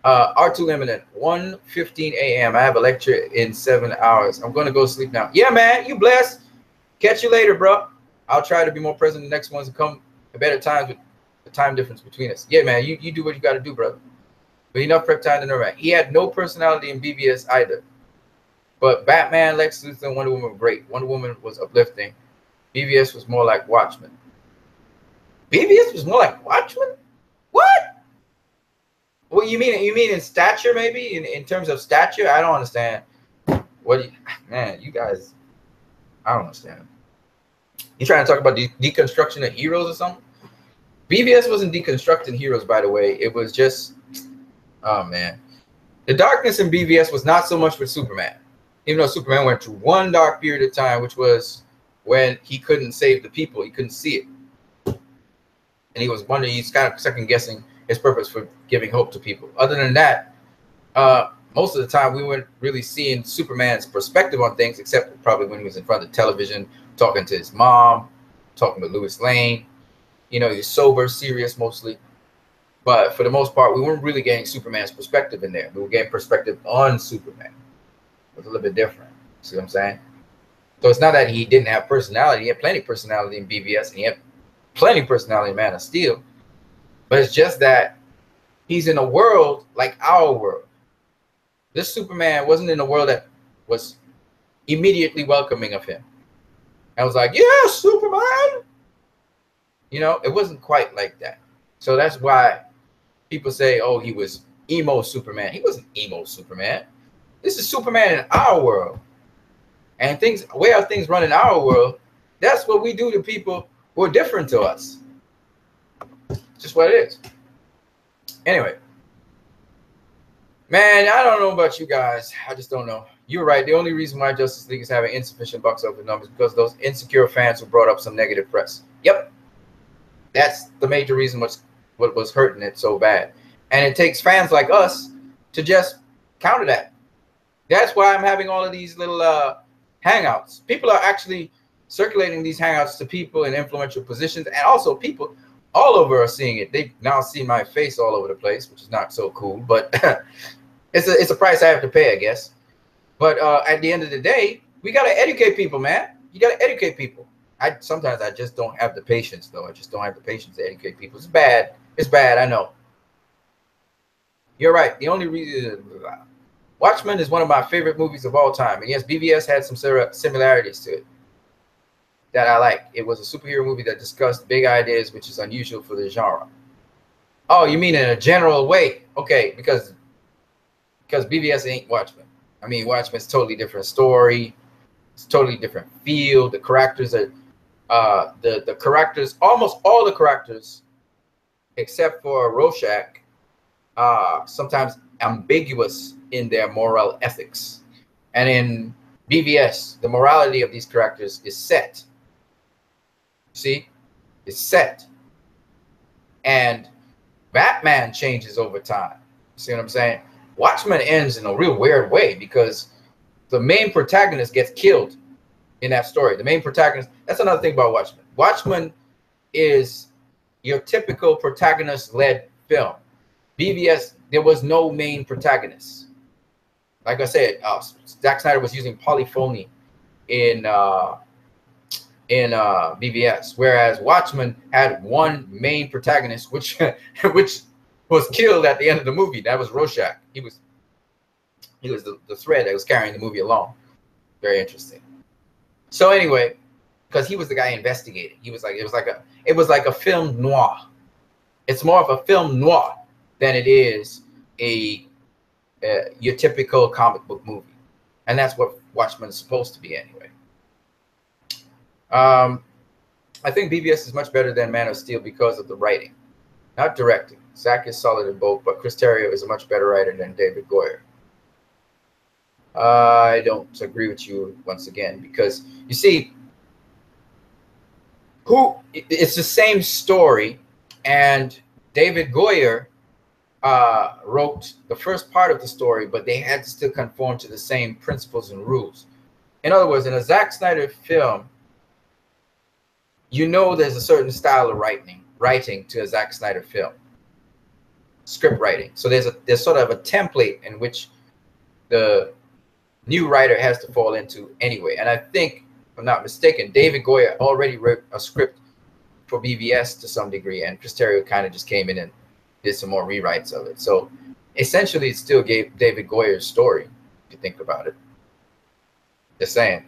R2 Limited, 1:15 a.m. I have a lecture in 7 hours. I'm going to go sleep now. Yeah, man. You blessed. Catch you later, bro. I'll try to be more present in the next ones and come at better times with the time difference between us. Yeah, man. You do what you got to do, brother. But enough prep time to know that. He had no personality in BVS either. But Batman, Lex Luthor, and Wonder Woman were great. Wonder Woman was uplifting. BVS was more like Watchmen. BVS was more like Watchmen? What? What you mean? You mean in stature, maybe? In terms of stature? I don't understand. What? Man, you guys, I don't understand. You trying to talk about deconstruction of heroes or something? BVS wasn't deconstructing heroes, by the way. It was just, oh man, the darkness in BVS was not so much with Superman. Even though Superman went through one dark period of time, which was when he couldn't save the people, he couldn't see it, and he was wondering, he's kind of second guessing his purpose for giving hope to people. Other than that, most of the time we weren't really seeing Superman's perspective on things, except probably when he was in front of the television, talking to his mom, talking with Lois Lane. You know, he's sober, serious mostly. But for the most part, we weren't really getting Superman's perspective in there. We were getting perspective on Superman. It was a little bit different. See what I'm saying? So it's not that he didn't have personality. He had plenty of personality in BVS, and he had plenty of personality in Man of Steel. But it's just that he's in a world like our world. This Superman wasn't in a world that was immediately welcoming of him. I was like, yeah, Superman. You know, it wasn't quite like that. So that's why people say, oh, he was emo Superman. He wasn't emo Superman. This is Superman in our world. And things, the way how things run in our world, that's what we do to people who are different to us. Just what it is. Anyway, man, I don't know about you guys. I just don't know. You're right. The only reason why Justice League is having insufficient box office numbers is because those insecure fans who brought up some negative press. Yep. That's the major reason what was hurting it so bad. And it takes fans like us to just counter that. That's why I'm having all of these little hangouts. People are actually circulating these hangouts to people in influential positions, and also people all over are seeing it. They now see my face all over the place, which is not so cool, but it's a price I have to pay, I guess. But at the end of the day, we got to educate people, man. You got to educate people. Sometimes I just don't have the patience, though. I just don't have the patience to educate people. It's bad. It's bad, I know. You're right. The only reason... Watchmen is one of my favorite movies of all time. And yes, BVS had some similarities to it that I like. It was a superhero movie that discussed big ideas, which is unusual for the genre. Oh, you mean in a general way? Okay, because BVS ain't Watchmen. I mean, Watchmen's totally different story. It's totally different feel. The characters are the characters, almost all the characters, except for Rorschach, sometimes ambiguous in their moral ethics. And in BVS, the morality of these characters is set. See, it's set. And Batman changes over time. See what I'm saying? Watchmen ends in a real weird way because the main protagonist gets killed in that story. The main protagonist, that's another thing about Watchmen. Watchmen is your typical protagonist-led film. BVS, there was no main protagonist. Like I said, Zack Snyder was using polyphony in BVS, whereas Watchmen had one main protagonist, which was killed at the end of the movie. That was Rorschach. He was the thread that was carrying the movie along. Very interesting. So anyway, because he was the guy investigating, it was like a film noir. It's more of a film noir than it is your typical comic book movie, and that's what Watchmen is supposed to be anyway. I think BVS is much better than Man of Steel because of the writing, not directing. Zack is solid in both, but Chris Terrio is a much better writer than David Goyer. I don't agree with you once again, because you see, it's the same story, and David Goyer wrote the first part of the story, but they had to still conform to the same principles and rules. In other words, in a Zack Snyder film, you know there's a certain style of writing to a Zack Snyder film, script writing. So there's sort of a template in which the new writer has to fall into anyway. And I think, if I'm not mistaken, David Goyer already wrote a script for BVS to some degree, and Chris Terrio kind of just came in and did some more rewrites of it. So essentially, it still gave David Goyer's story, if you think about it. Just saying.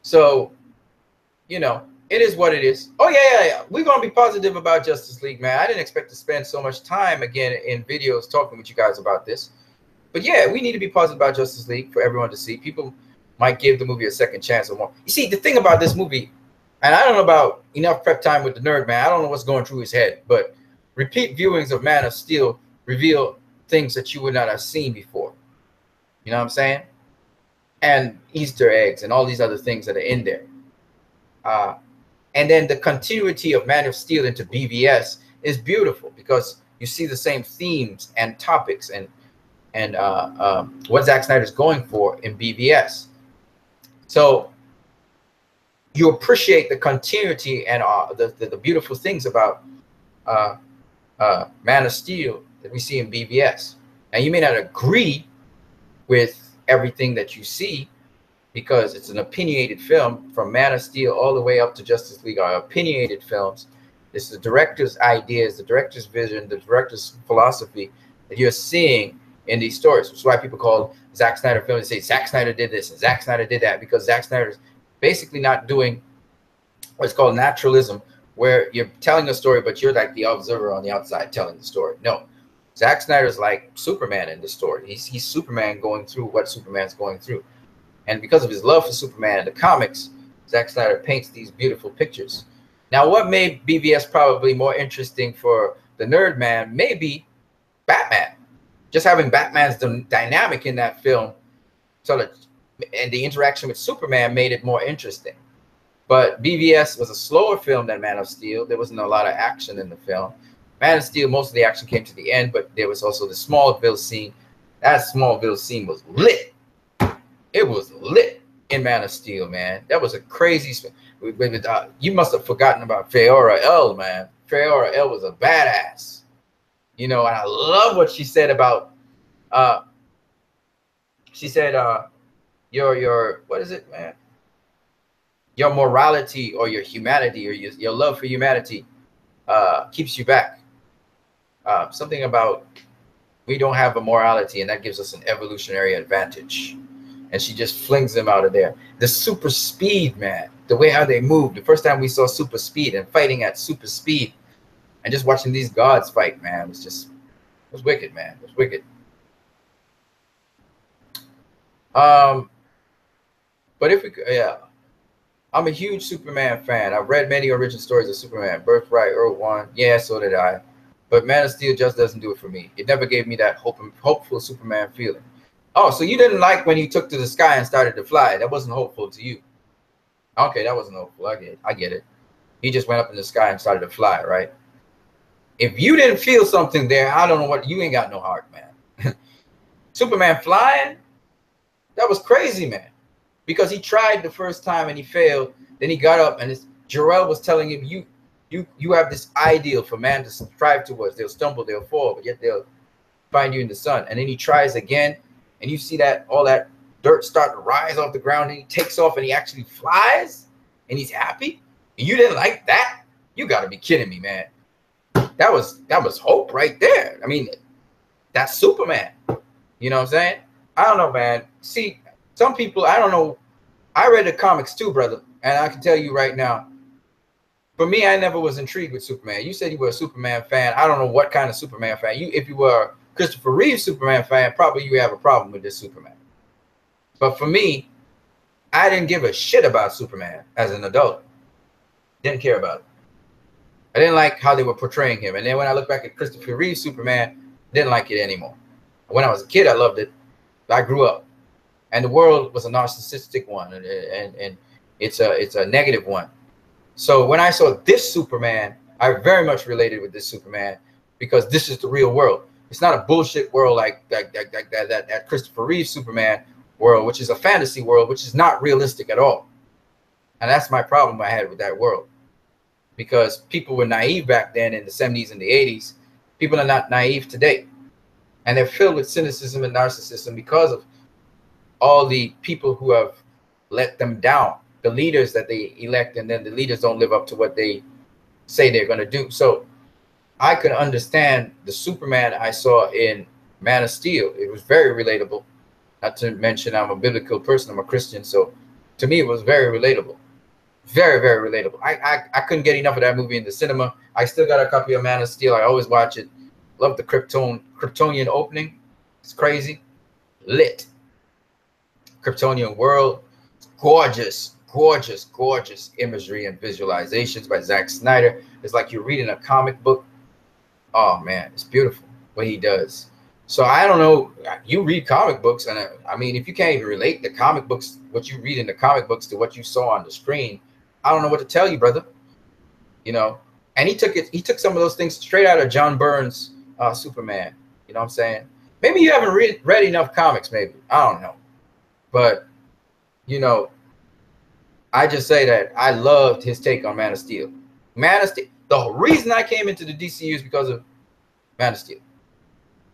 So, you know, it is what it is. Oh, yeah. We're going to be positive about Justice League, man. I didn't expect to spend so much time again in videos talking with you guys about this. But yeah, we need to be positive about Justice League for everyone to see. People might give the movie a second chance or more. You see, the thing about this movie, and I don't know about enough prep time with the nerd, man. I don't know what's going through his head, but repeat viewings of Man of Steel reveal things that you would not have seen before. You know what I'm saying? And Easter eggs and all these other things that are in there. And then the continuity of Man of Steel into BVS is beautiful because you see the same themes and topics and what Zack Snyder is going for in BVS. So you appreciate the continuity and the beautiful things about Man of Steel that we see in BVS. And you may not agree with everything that you see, because it's an opinionated film. From Man of Steel all the way up to Justice League are opinionated films. It's the director's ideas, the director's vision, the director's philosophy that you're seeing in these stories. Which is why people call Zack Snyder films, they say Zack Snyder did this and Zack Snyder did that, because Zack Snyder is basically not doing what's called naturalism, where you're telling a story, but you're like the observer on the outside telling the story. No, Zack Snyder's like Superman in the story. He's Superman going through what Superman's going through. And because of his love for Superman in the comics, Zack Snyder paints these beautiful pictures. Now, what made BVS probably more interesting for the nerd man may be Batman. Just having Batman's dynamic in that film, and the interaction with Superman made it more interesting. But BVS was a slower film than Man of Steel. There wasn't a lot of action in the film. Man of Steel, most of the action came to the end, but there was also the Smallville scene. That Smallville scene was lit. It was lit in Man of Steel, man. That was a crazy. You must have forgotten about Feora L, man. Feora L was a badass. You know, and I love what she said about. She said, your what is it, man? Your morality or your humanity or your love for humanity keeps you back. Something about we don't have a morality, and that gives us an evolutionary advantage. And she just flings them out of there. The super speed, man, the way how they move. The first time we saw super speed and fighting at super speed and just watching these gods fight, man, it was wicked, man. It was wicked. But if we could, yeah, I'm a huge Superman fan. I've read many origin stories of Superman, Birthright, Earth One. Yeah, so did I. But Man of Steel just doesn't do it for me. It never gave me that hopeful Superman feeling. Oh, so you didn't like when he took to the sky and started to fly. That wasn't hopeful to you. Okay, that wasn't hopeful. I get it. He just went up in the sky and started to fly, right? If you didn't feel something there, I don't know what. You ain't got no heart, man. Superman flying, that was crazy, man. Because he tried the first time and he failed. Then he got up and Jor-El was telling him, you have this ideal for man to strive towards. They'll stumble, they'll fall, but yet they'll find you in the sun. And then he tries again, and you see that all that dirt start to rise off the ground, and he takes off and he actually flies and he's happy. And you didn't like that? You got to be kidding me, man. That was hope right there. I mean, that's Superman. You know what I'm saying? I don't know, man. See, some people, I don't know. I read the comics too, brother. And I can tell you right now, for me, I never was intrigued with Superman. You said you were a Superman fan. I don't know what kind of Superman fan. If you were a Christopher Reeve Superman fan, probably you have a problem with this Superman. But for me, I didn't give a shit about Superman as an adult. Didn't care about it. I didn't like how they were portraying him. And then when I look back at Christopher Reeve Superman, didn't like it anymore. When I was a kid, I loved it. I grew up. And the world was a narcissistic one, and it's a negative one. So when I saw this Superman, I very much related with this Superman because this is the real world. It's not a bullshit world like that Christopher Reeve Superman world, which is a fantasy world, which is not realistic at all. And that's my problem I had with that world. Because people were naive back then in the 70s and the 80s. People are not naive today. And they're filled with cynicism and narcissism because of all the people who have let them down, the leaders that they elect, and then the leaders don't live up to what they say they're going to do. So I could understand the Superman I saw in Man of Steel. It was very relatable. Not to mention I'm a biblical person. I'm a Christian. So to me, it was very relatable. Very, very relatable. I couldn't get enough of that movie in the cinema. I still got a copy of Man of Steel. I always watch it. Love the Kryptonian opening. It's crazy. Lit. Kryptonian world. Gorgeous, gorgeous, gorgeous imagery and visualizations by Zack Snyder. It's like you're reading a comic book. Oh, man, it's beautiful what he does. So I don't know. You read comic books, and I mean, if you can't even relate the comic books, what you read in the comic books to what you saw on the screen, I don't know what to tell you, brother. You know, and he took some of those things straight out of John Byrne's Superman. You know what I'm saying? Maybe you haven't read enough comics, maybe. I don't know. But, you know, I just say that I loved his take on Man of Steel. Man of Steel. The reason I came into the DCU is because of Man of Steel.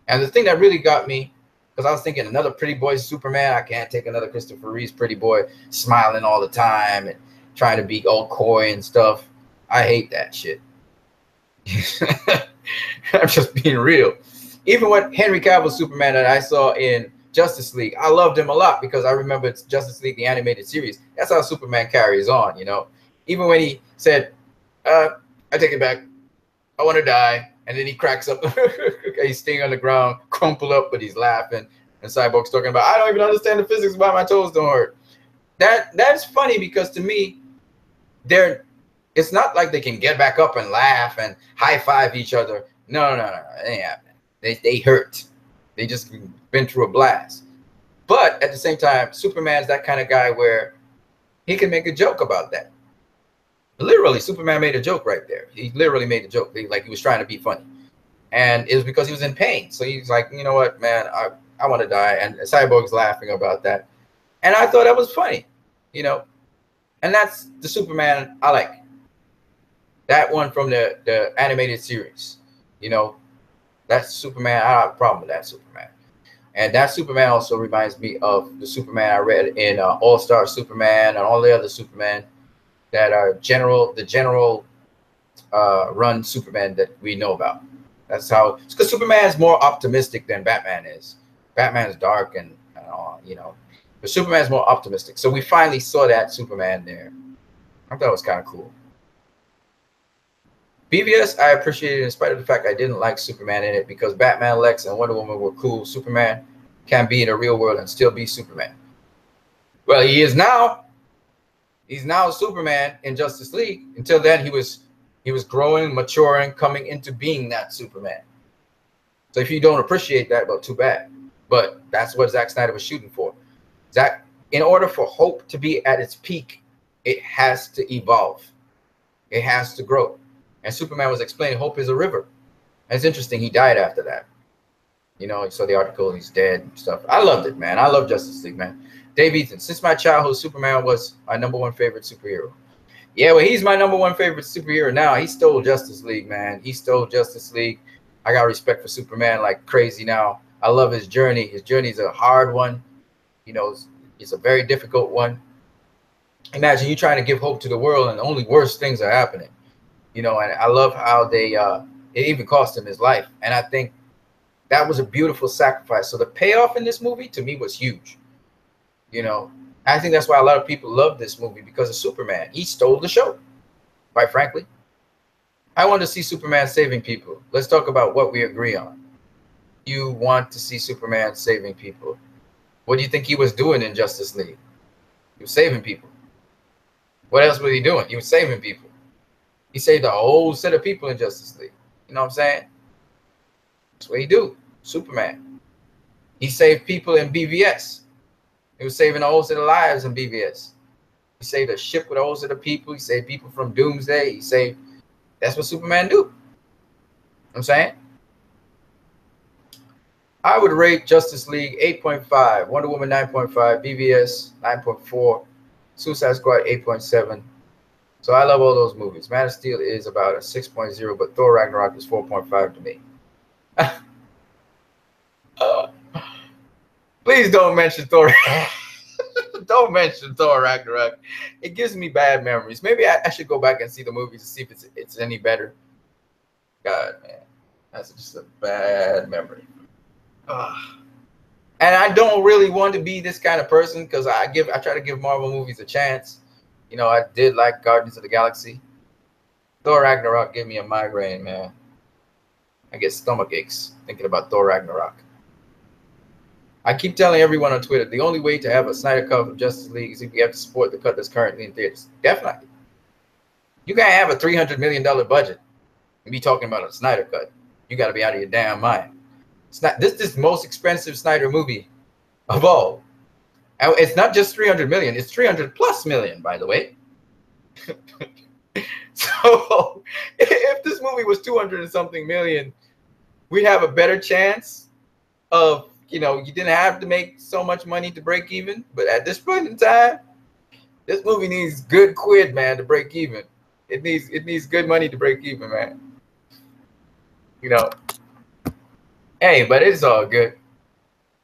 And the thing that really got me, because I was thinking another pretty boy Superman, I can't take another Christopher Reeve's pretty boy smiling all the time and trying to be all coy and stuff. I hate that shit. I'm just being real. Even with Henry Cavill Superman that I saw in Justice League, I loved him a lot because I remember it's Justice League, the animated series. That's how Superman carries on, you know. Even when he said, I take it back, I want to die. And then he cracks up. He's staying on the ground, crumpled up, but he's laughing. And Cyborg's talking about, I don't even understand the physics of why my toes don't hurt. That's funny because to me, it's not like they can get back up and laugh and high five each other. No, it ain't happening. They hurt. They just been through a blast. But at the same time, Superman's that kind of guy where he can make a joke about that. Literally, Superman made a joke right there. He literally made a joke, like he was trying to be funny. And it was because he was in pain. So he's like, you know what, man, I want to die. And Cyborg's laughing about that. And I thought that was funny, you know. And that's the Superman I like. That one from the animated series, you know. That's Superman. I don't have a problem with that Superman. And that Superman also reminds me of the Superman I read in All-Star Superman and all the other Superman that are the general run Superman that we know about. That's how, it's because Superman is more optimistic than Batman is. Batman is dark and you know, but Superman is more optimistic. So we finally saw that Superman there. I thought it was kind of cool. BVS, I appreciate it in spite of the fact I didn't like Superman in it because Batman, Lex, and Wonder Woman were cool. Superman can be in the real world and still be Superman. Well, he is now. He's now Superman in Justice League. Until then, he was growing, maturing, coming into being that Superman. So if you don't appreciate that, well, too bad. But that's what Zack Snyder was shooting for. In order for hope to be at its peak, It has to evolve. It has to grow. And Superman was explaining hope is a river. And it's interesting. He died after that. You know, you saw the article, he's dead and stuff. I loved it, man. I love Justice League, man. Dave Ethan, since my childhood, Superman was my #1 favorite superhero. Yeah, well, he's my #1 favorite superhero now. He stole Justice League, man. He stole Justice League. I got respect for Superman like crazy now. I love his journey. His journey is a hard one. You know, it's a very difficult one. Imagine you trying to give hope to the world and only worse things are happening. You know, and I love how they it even cost him his life. And I think that was a beautiful sacrifice. So the payoff in this movie to me was huge. You know, I think that's why a lot of people love this movie, because of Superman. He stole the show, quite frankly. I want to see Superman saving people. Let's talk about what we agree on. You want to see Superman saving people. What do you think he was doing in Justice League? He was saving people. What else was he doing? He was saving people. He saved a whole set of people in Justice League. You know what I'm saying? That's what he do. Superman. He saved people in BVS. He was saving a whole set of lives in BVS. He saved a ship with a whole set of people. He saved people from Doomsday. He saved. That's what Superman do. You know what I'm saying? I would rate Justice League 8.5, Wonder Woman 9.5, BVS 9.4, Suicide Squad 8.7. So I love all those movies. Man of Steel is about a 6.0, but Thor Ragnarok is 4.5 to me. Please don't mention Thor. Don't mention Thor Ragnarok. It gives me bad memories. Maybe I should go back and see the movies to see if it's any better. God, man, that's just a bad memory. And I don't really want to be this kind of person, because I try to give Marvel movies a chance. You know, I did like Guardians of the Galaxy. Thor Ragnarok gave me a migraine, man. I get stomach aches thinking about Thor Ragnarok. I keep telling everyone on Twitter, the only way to have a Snyder Cut of Justice League is if you have to support the cut that's currently in theaters. Definitely. You can't have a $300 million budget and be talking about a Snyder Cut. You got to be out of your damn mind. This is the most expensive Snyder movie of all. And it's not just 300 million, it's 300 plus million, by the way. So if this movie was 200 and something million, we'd have a better chance of, you know, you didn't have to make so much money to break even. But at this point in time, this movie needs good quid, man, to break even. It needs good money to break even, man. You know. Hey, but it's all good.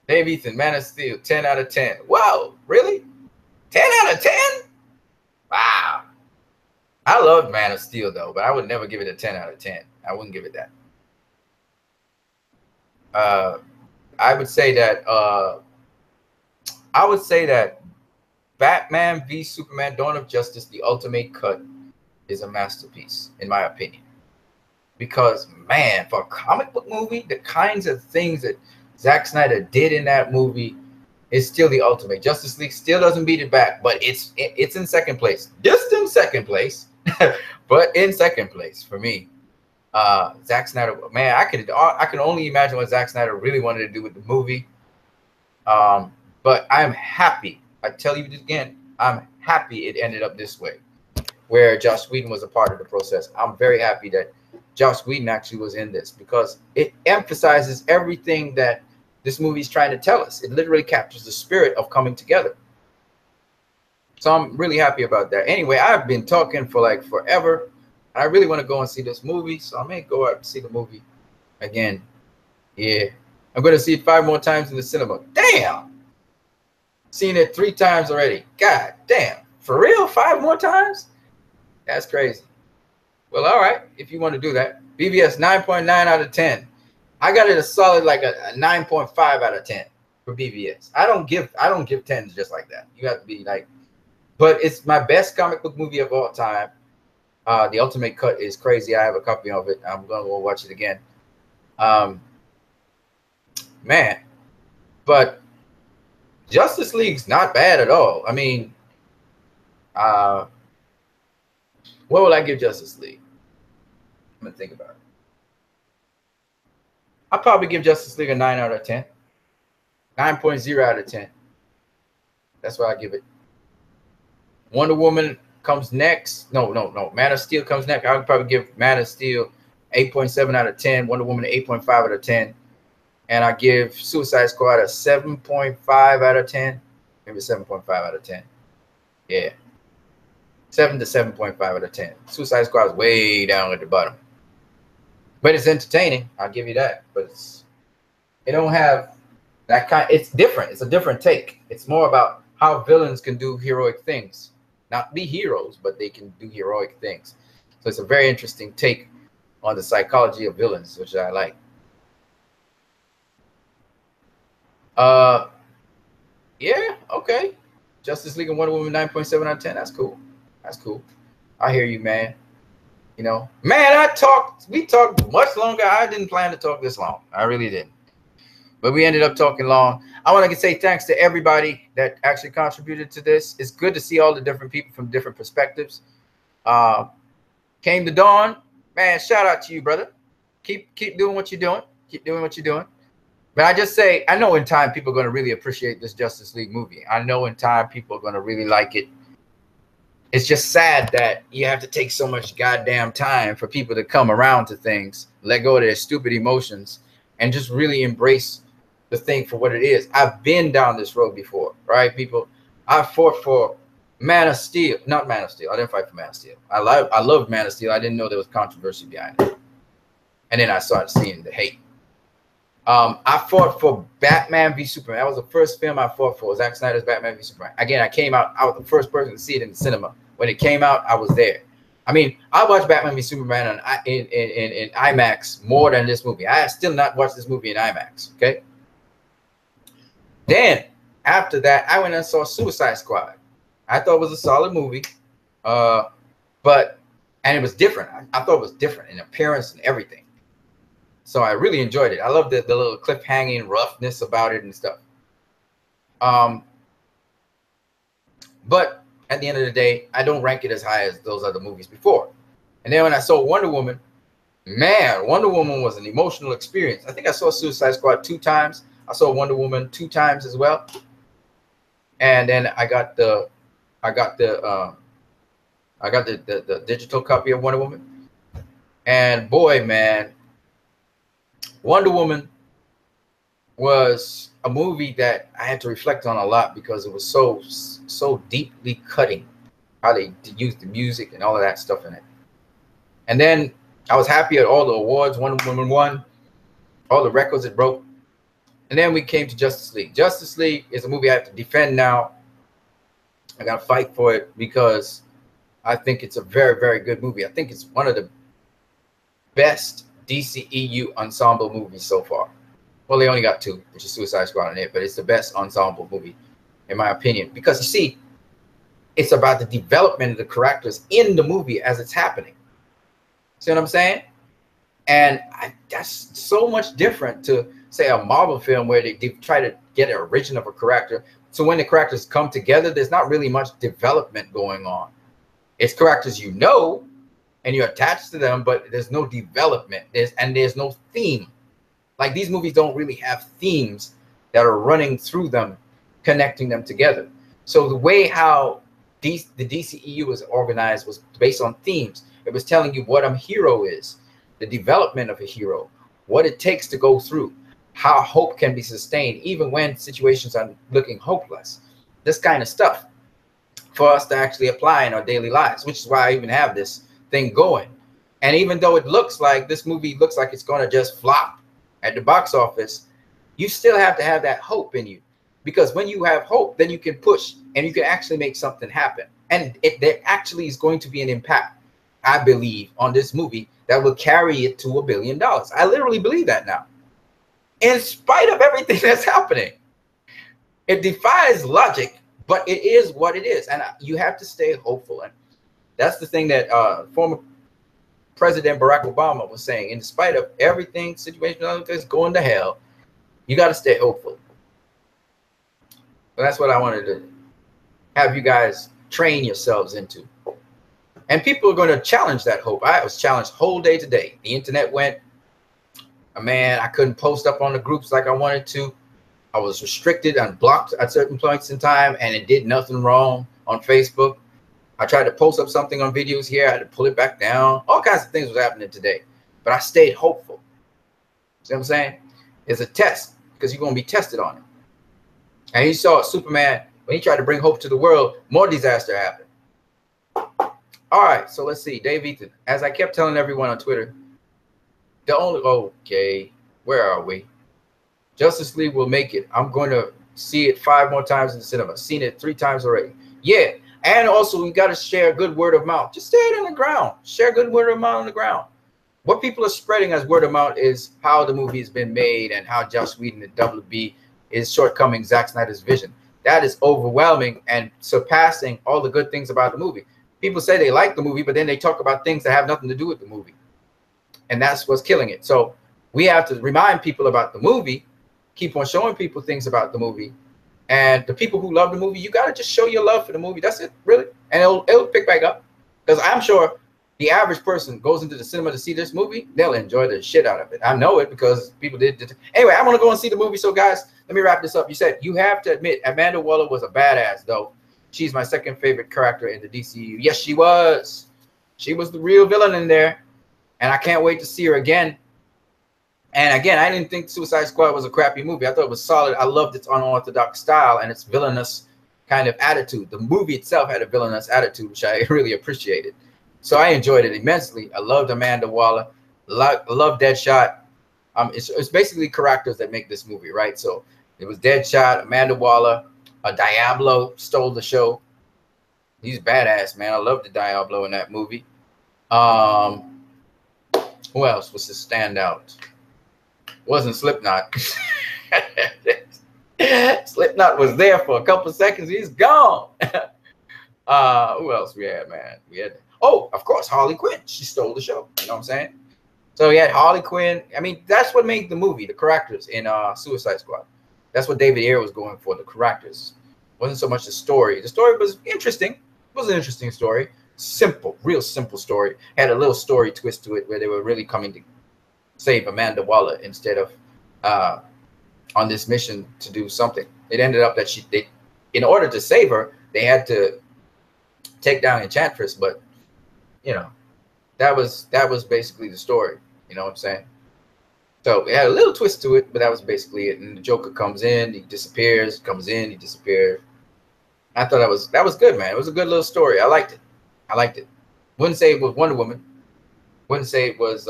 Dave Ethan, Man of Steel, 10 out of 10. Wow, really? 10 out of 10? Wow. I love Man of Steel, though, but I would never give it a 10 out of 10. I wouldn't give it that. I would say that Batman v Superman: Dawn of Justice, the Ultimate Cut, is a masterpiece, in my opinion. Because, man, for a comic book movie, the kinds of things that Zack Snyder did in that movie is still the ultimate. Justice League still doesn't beat it back, but it's in second place. Just in second place, but in second place for me. Zack Snyder, man, I can only imagine what Zack Snyder really wanted to do with the movie. But I'm happy. I tell you this again, I'm happy it ended up this way, where Joss Whedon was a part of the process. I'm very happy that Joss Whedon actually was in this, because it emphasizes everything that this movie is trying to tell us. It literally captures the spirit of coming together. So I'm really happy about that. Anyway, I've been talking for like forever. I really want to go and see this movie, so I may go out and see the movie again. Yeah, I'm going to see it 5 more times in the cinema. Damn! Seen it 3 times already. God damn. For real? 5 more times? That's crazy. Well, all right, if you want to do that. BVS 9.9 out of 10. I got it a solid like a 9.5 out of 10 for BVS. I don't give 10s just like that. You have to be like, but it's my best comic book movie of all time. The Ultimate Cut is crazy. I have a copy of it. I'm gonna go watch it again. Man, but Justice League's not bad at all. I mean, what will I give Justice League? I'm gonna think about it. I'll probably give Justice League a 9 out of 10. 9.0 out of 10. That's what I give it. Wonder Woman comes next. No. Man of Steel comes next. I would probably give Man of Steel 8.7 out of 10. Wonder Woman 8.5 out of 10. And I give Suicide Squad a 7.5 out of 10. Maybe 7.5 out of 10. Yeah. 7 to 7.5 out of 10. Suicide Squad is way down at the bottom. But it's entertaining. I'll give you that. But it don't have that kind. It's different. It's a different take. It's more about how villains can do heroic things. Not be heroes, but they can do heroic things. So it's a very interesting take on the psychology of villains, which I like. Yeah, okay. Justice League and Wonder Woman 9.7 out of 10. That's cool. That's cool. I hear you, man. You know, man, we talked much longer. I didn't plan to talk this long. I really didn't. But we ended up talking long. I want to say thanks to everybody that actually contributed to this. It's good to see all the different people from different perspectives. Came to Dawn, man, shout out to you, brother. Keep doing what you're doing. Keep doing what you're doing. But I just say, I know in time people are going to really appreciate this Justice League movie. I know in time people are going to really like it. It's just sad that you have to take so much goddamn time for people to come around to things, let go of their stupid emotions, and just really embrace the thing for what it is. I've been down this road before, right, people? I fought for Man of Steel. Not Man of Steel. I didn't fight for Man of Steel. I loved Man of Steel. I didn't know there was controversy behind it. And then I started seeing the hate. I fought for Batman v Superman. That was the first film I fought for. Zack Snyder's Batman v Superman. Again, I was the first person to see it in the cinema. When it came out, I was there. I mean, I watched Batman v Superman in IMAX more than this movie. I have still not watched this movie in IMAX, okay? Then, after that, I went and saw Suicide Squad. I thought it was a solid movie, and it was different. I thought it was different in appearance and everything. So I really enjoyed it. I loved the little cliff-hanging roughness about it and stuff. But at the end of the day, I don't rank it as high as those other movies before. And then when I saw Wonder Woman, man, Wonder Woman was an emotional experience. I think I saw Suicide Squad 2 times. I saw Wonder Woman 2 times as well. And then I got the digital copy of Wonder Woman. And boy, man, Wonder Woman was a movie that I had to reflect on a lot because it was so deeply cutting, how they used the music and all of that stuff in it. And then I was happy at all the awards Wonder Woman won, all the records it broke. And then we came to Justice League. Justice League is a movie I have to defend now. I got to fight for it because I think it's a very, very good movie. I think it's one of the best DCEU ensemble movies so far. Well, they only got 2, which is Suicide Squad and it, but it's the best ensemble movie, in my opinion. Because, you see, it's about the development of the characters in the movie as it's happening. See what I'm saying? And that's so much different to, say, a Marvel film where they try to get an origin of a character. So when the characters come together, there's not really much development going on. It's characters you know, and you're attached to them, but there's no development. There's no theme. Like, these movies don't really have themes that are running through them, connecting them together. So the way how the DCEU was organized was based on themes. It was telling you what a hero is, the development of a hero, what it takes to go through, how hope can be sustained, even when situations are looking hopeless. This kind of stuff for us to actually apply in our daily lives, which is why I even have this thing going. And even though it looks like this movie looks like it's going to just flop at the box office, you still have to have that hope in you, because when you have hope, then you can push and you can actually make something happen. And there actually is going to be an impact, I believe, on this movie that will carry it to $1 billion. I literally believe that now, in spite of everything that's happening. It defies logic, but it is what it is, and you have to stay hopeful. And that's the thing that former President Barack Obama was saying. In spite of everything, situation is going to hell, you got to stay hopeful. So that's what I wanted to have you guys train yourselves into. And people are going to challenge that hope. I was challenged whole day today. The internet went, man, I couldn't post up on the groups like I wanted to. I was restricted and blocked at certain points in time, and it did nothing wrong on Facebook. I tried to post up something on videos here. I had to pull it back down. All kinds of things was happening today. But I stayed hopeful. See what I'm saying? It's a test because you're going to be tested on it. And you saw Superman, when he tried to bring hope to the world, more disaster happened. All right, so let's see. Dave Ethan, as I kept telling everyone on Twitter, okay, where are we? Justice League will make it. I'm going to see it 5 more times in the cinema. Seen it 3 times already. Yeah, and also we got to share good word of mouth. Just say it on the ground. Share good word of mouth on the ground. What people are spreading as word of mouth is how the movie has been made and how Joss Whedon and WB is shortcoming Zack Snyder's vision. That is overwhelming and surpassing all the good things about the movie. People say they like the movie, but then they talk about things that have nothing to do with the movie. And that's what's killing it. So we have to remind people about the movie, keep on showing people things about the movie. And the people who love the movie, you got to just show your love for the movie. That's it, really. And it'll pick back up. Because I'm sure the average person goes into the cinema to see this movie, they'll enjoy the shit out of it. I know it because people did. Anyway, I want to go and see the movie. So, guys, let me wrap this up. You said you have to admit Amanda Waller was a badass, though. She's my second favorite character in the DCU. Yes, she was. She was the real villain in there. And I can't wait to see her again. And again, I didn't think Suicide Squad was a crappy movie. I thought it was solid. I loved its unorthodox style and its villainous kind of attitude. The movie itself had a villainous attitude, which I really appreciated. So I enjoyed it immensely. I loved Amanda Waller. Loved Deadshot. It's basically characters that make this movie, right? So it was Deadshot, Amanda Waller, Diablo stole the show. He's badass, man. I loved the Diablo in that movie. Who else was the standout? Wasn't Slipknot. Slipknot was there for a couple of seconds. He's gone. Who else we had, man? We had, oh, of course, Harley Quinn. She stole the show. You know what I'm saying? So we had Harley Quinn. I mean, that's what made the movie, the characters in Suicide Squad. That's what David Ayer was going for, the characters. Wasn't so much the story. The story was interesting. It was an interesting story. Simple, real simple story. Had a little story twist to it where they were really coming to save Amanda Waller instead of on this mission to do something. It ended up that in order to save her, they had to take down Enchantress, but you know, that was basically the story. You know what I'm saying? So it had a little twist to it, but that was basically it. And the Joker comes in, he disappears, comes in, he disappears. I thought that was good, man. It was a good little story. I liked it. I liked it. Wouldn't say it was Wonder Woman. Wouldn't say it was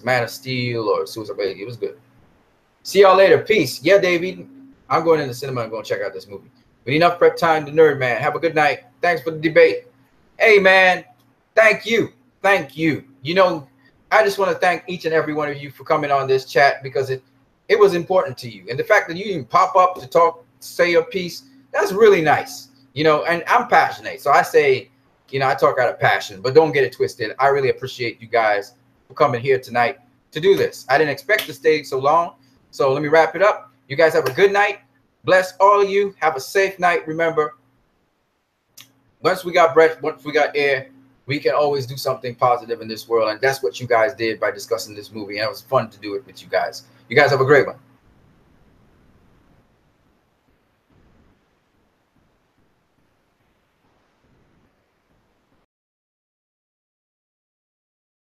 Man of Steel or Suicide Squad. It was good. See y'all later. Peace. Yeah, David. I'm going in the cinema and going to check out this movie. But enough prep time, the Nerd Man. Have a good night. Thanks for the debate. Hey, man. Thank you. Thank you. You know, I just want to thank each and every one of you for coming on this chat because it was important to you. And the fact that you even pop up to talk, say your piece, that's really nice. You know, and I'm passionate. So I say, you know, I talk out of passion, but don't get it twisted. I really appreciate you guys for coming here tonight to do this. I didn't expect to stay so long. So let me wrap it up. You guys have a good night. Bless all of you. Have a safe night. Remember, once we got breath, once we got air, we can always do something positive in this world. And that's what you guys did by discussing this movie. And it was fun to do it with you guys. You guys have a great one.